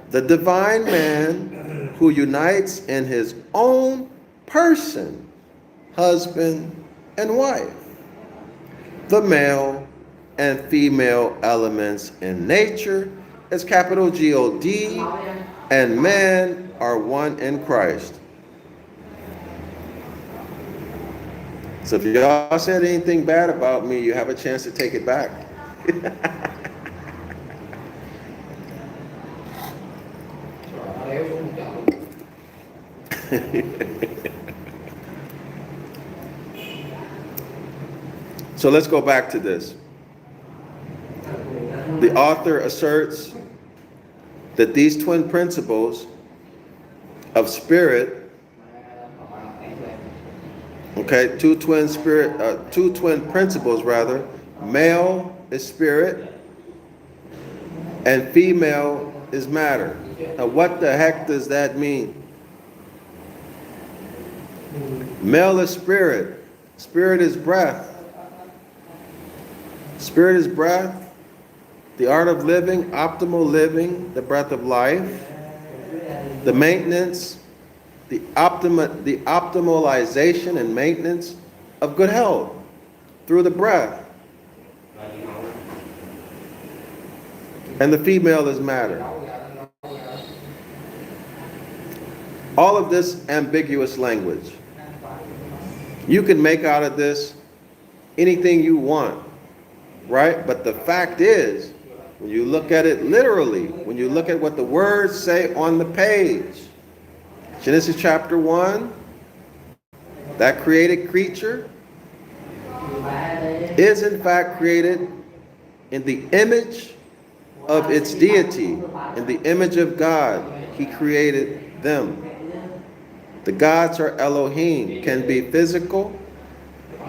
The divine man who unites in his own person, husband and wife, the male and female elements in nature as capital G-O-D, and man are one in Christ. So if y'all said anything bad about me, you have a chance to take it back. So let's go back to this. The author asserts that these twin principles of spirit, okay, two twin principles rather, male is spirit and female is matter. Now what the heck does that mean? Male is spirit. Spirit is breath. Spirit is breath, the art of living, optimal living, the breath of life, the maintenance, the optimalization and maintenance of good health through the breath. And the female is matter. All of this ambiguous language. You can make out of this anything you want, right? But the fact is, when you look at it literally, when you look at what the words say on the page, Genesis chapter 1, that created creature is in fact created in the image of its deity, in the image of God. He created them. The gods are Elohim, can be physical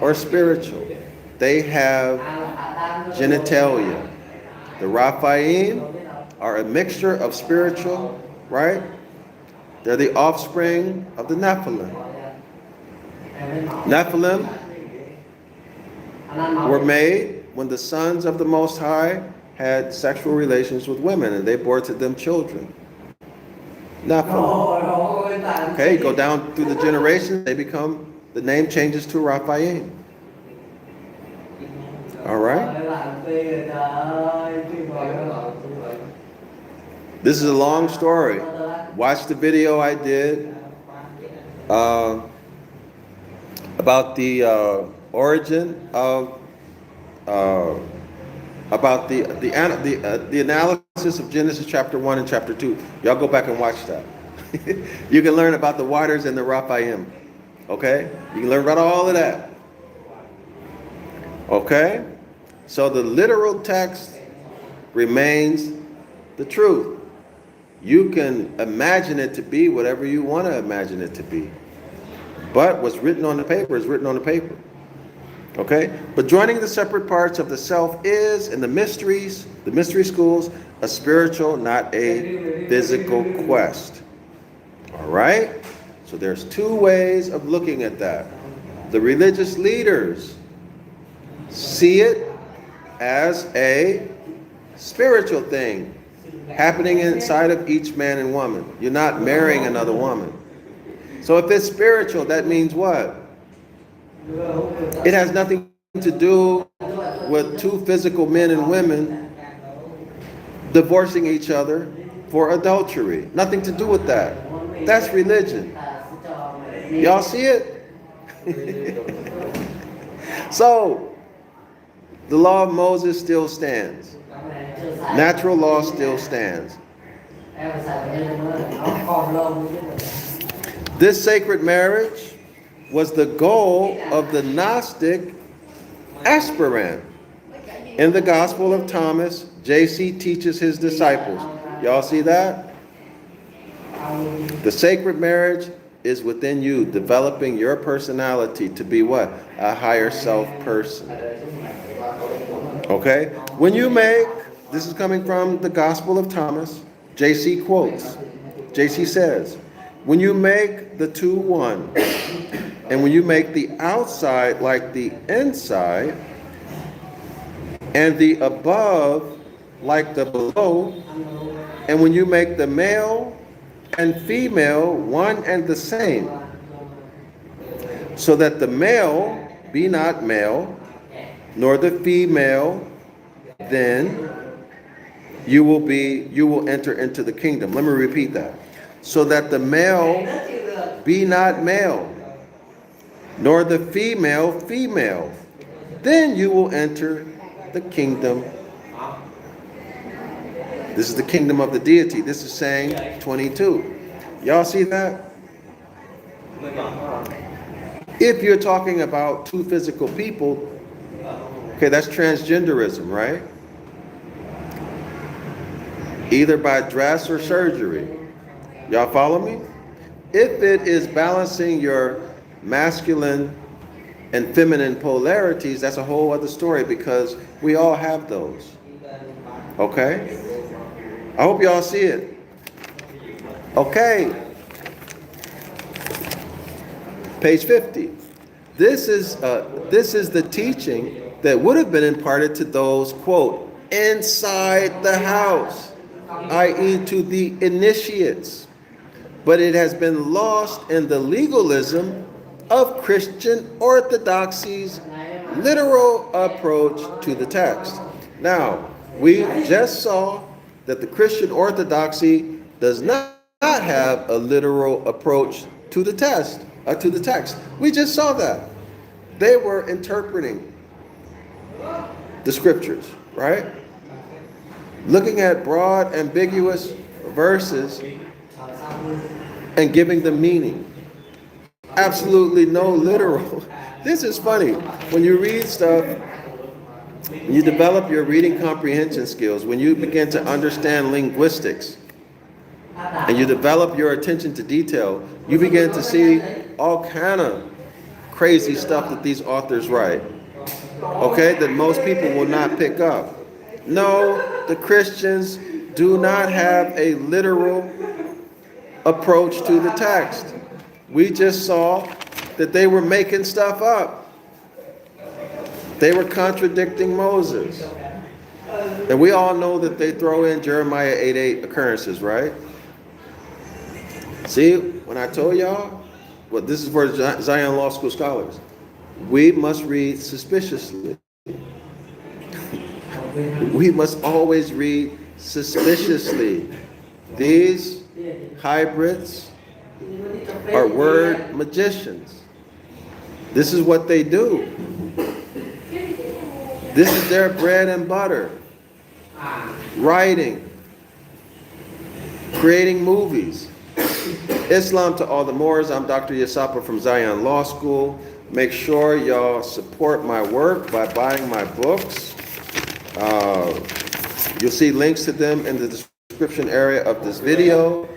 or spiritual. They have genitalia. The Raphaim are a mixture of spiritual, right? They're the offspring of the Nephilim. Nephilim were made when the sons of the Most High had sexual relations with women and they bore to them children. Nephilim. Okay, go down through the generations, they become, the name changes to Raphaim. All right? This is a long story. Watch the video I did about the origin of, about the analysis of Genesis chapter 1 and chapter 2. Y'all go back and watch that. You can learn about the waters and the Raphaim. Okay? You can learn about all of that. Okay? So the literal text remains the truth. You can imagine it to be whatever you want to imagine it to be. But what's written on the paper is written on the paper. Okay? But joining the separate parts of the self is, in the mystery schools, a spiritual, not a physical quest. All right? So there's two ways of looking at that. The religious leaders see it as a spiritual thing happening inside of each man and woman. You're not marrying another woman. So if it's spiritual, that means what? It has nothing to do with two physical men and women divorcing each other for adultery. Nothing to do with that. That's religion. Y'all see it? So, the law of Moses still stands. Natural law still stands. This sacred marriage was the goal of the Gnostic aspirant. In the Gospel of Thomas, JC teaches his disciples. Y'all see that? The sacred marriage is within you, developing your personality to be what? A higher self person. Okay? When you make, this is coming from the Gospel of Thomas, JC quotes. JC says, when you make the two one, and when you make the outside like the inside, and the above like the below, and when you make the male and female one and the same, so that the male be not male, nor the female, then you will enter into the kingdom. Let me repeat that. So that the male be not male, nor the female female, then you will enter the kingdom. This is the kingdom of the deity. This is saying 22. Y'all see that? If you're talking about two physical people, okay, that's transgenderism, right? Either by dress or surgery. Y'all follow me? If it is balancing your masculine and feminine polarities, that's a whole other story, because we all have those. Okay? I hope y'all see it. Okay. Page 50. This is the teaching that would have been imparted to those, quote, inside the house, i.e. to the initiates. But it has been lost in the legalism of Christian orthodoxy's literal approach to the text. Now, we just saw that the Christian orthodoxy does not have a literal approach to the text. We just saw that. They were interpreting the scriptures, right? Looking at broad, ambiguous verses and giving them meaning. Absolutely no literal. This is funny. When you read stuff, you develop your reading comprehension skills, when you begin to understand linguistics, and you develop your attention to detail, you begin to see all kind of crazy stuff that these authors write, okay, that most people will not pick up. No, the Christians do not have a literal approach to the text. We just saw that they were making stuff up. They were contradicting Moses. And we all know that they throw in Jeremiah 8:8 occurrences, right? See, when I told y'all, well, this is for Zion Law School scholars. We must read suspiciously. We must always read suspiciously. These hybrids are word magicians. This is what they do. This is their bread and butter. Writing, creating movies. Islam to all the Moors. I'm DrYasapa from Zion Law School. Make sure y'all support my work by buying my books. You'll see links to them in the description area of this video.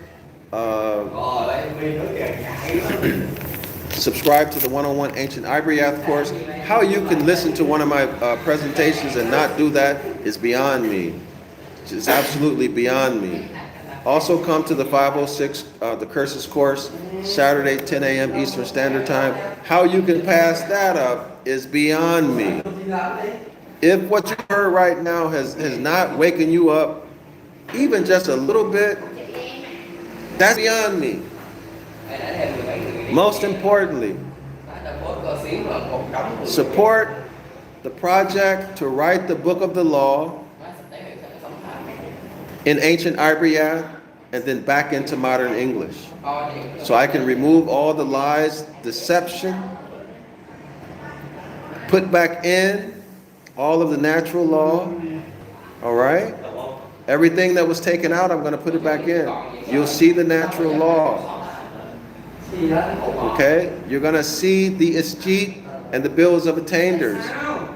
Subscribe to the 101 Ancient Ibaryath course. How you can listen to one of my presentations and not do that is beyond me. It's absolutely beyond me. Also come to the 506, the Curses course, Saturday, 10 a.m. Eastern Standard Time. How you can pass that up is beyond me. If what you heard right now has not waken you up, even just a little bit, that's beyond me. Most importantly, support the project to write the book of the law in ancient Ibaryath and then back into modern English. So I can remove all the lies, deception, put back in all of the natural law, all right? Everything that was taken out, I'm going to put it back in. You'll see the natural law. Okay? You're going to see the escheat and the bills of attainders.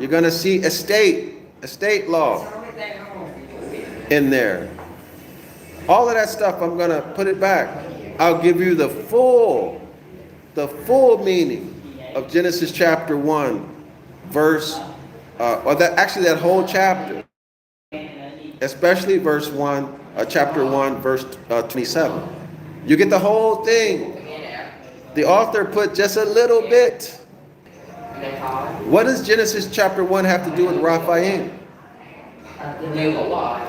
You're going to see estate law in there. All of that stuff, I'm going to put it back. I'll give you the full meaning of Genesis chapter 1, verse, that whole chapter. Especially verse 1, chapter 1, verse 27. You get the whole thing. The author put just a little bit. What does Genesis chapter 1 have to do with Raphaim?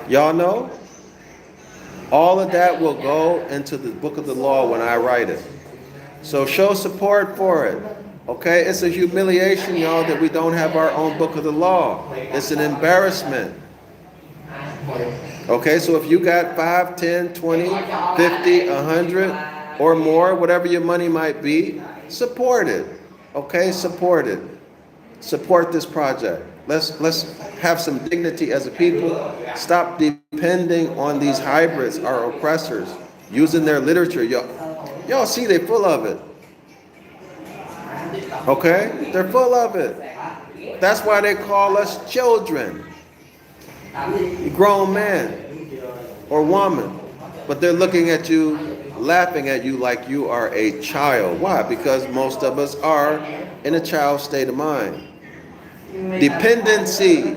Y'all know? All of that will go into the book of the law when I write it. So show support for it. Okay? It's a humiliation, y'all, that we don't have our own book of the law. It's an embarrassment. Okay, so if you got 5, 10, 20, 50, 100 or more, whatever your money might be, support it. Okay, support it. Support this project. Let's have some dignity as a people. Stop depending on these hybrids, our oppressors, using their literature. Y'all see they're full of it. Okay? They're full of it. That's why they call us children. Grown man or woman. But they're looking at you, laughing at you like you are a child. Why? Because most of us are in a child state of mind. Dependency.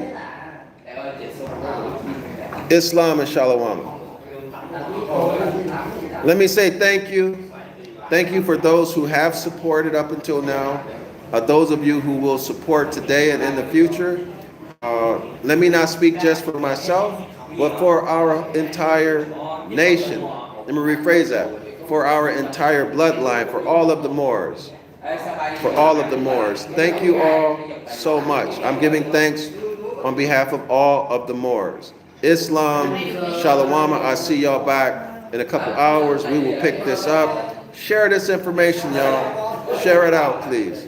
Islam and Shalom. Let me say thank you. Thank you for those who have supported up until now. Those of you who will support today and in the future. Let me not speak just for myself, but for our entire nation. Let me rephrase that. For our entire bloodline, for all of the Moors. For all of the Moors. Thank you all so much. I'm giving thanks on behalf of all of the Moors. Islam, Shalom. I see y'all back in a couple hours. We will pick this up. Share this information, y'all. Share it out, please.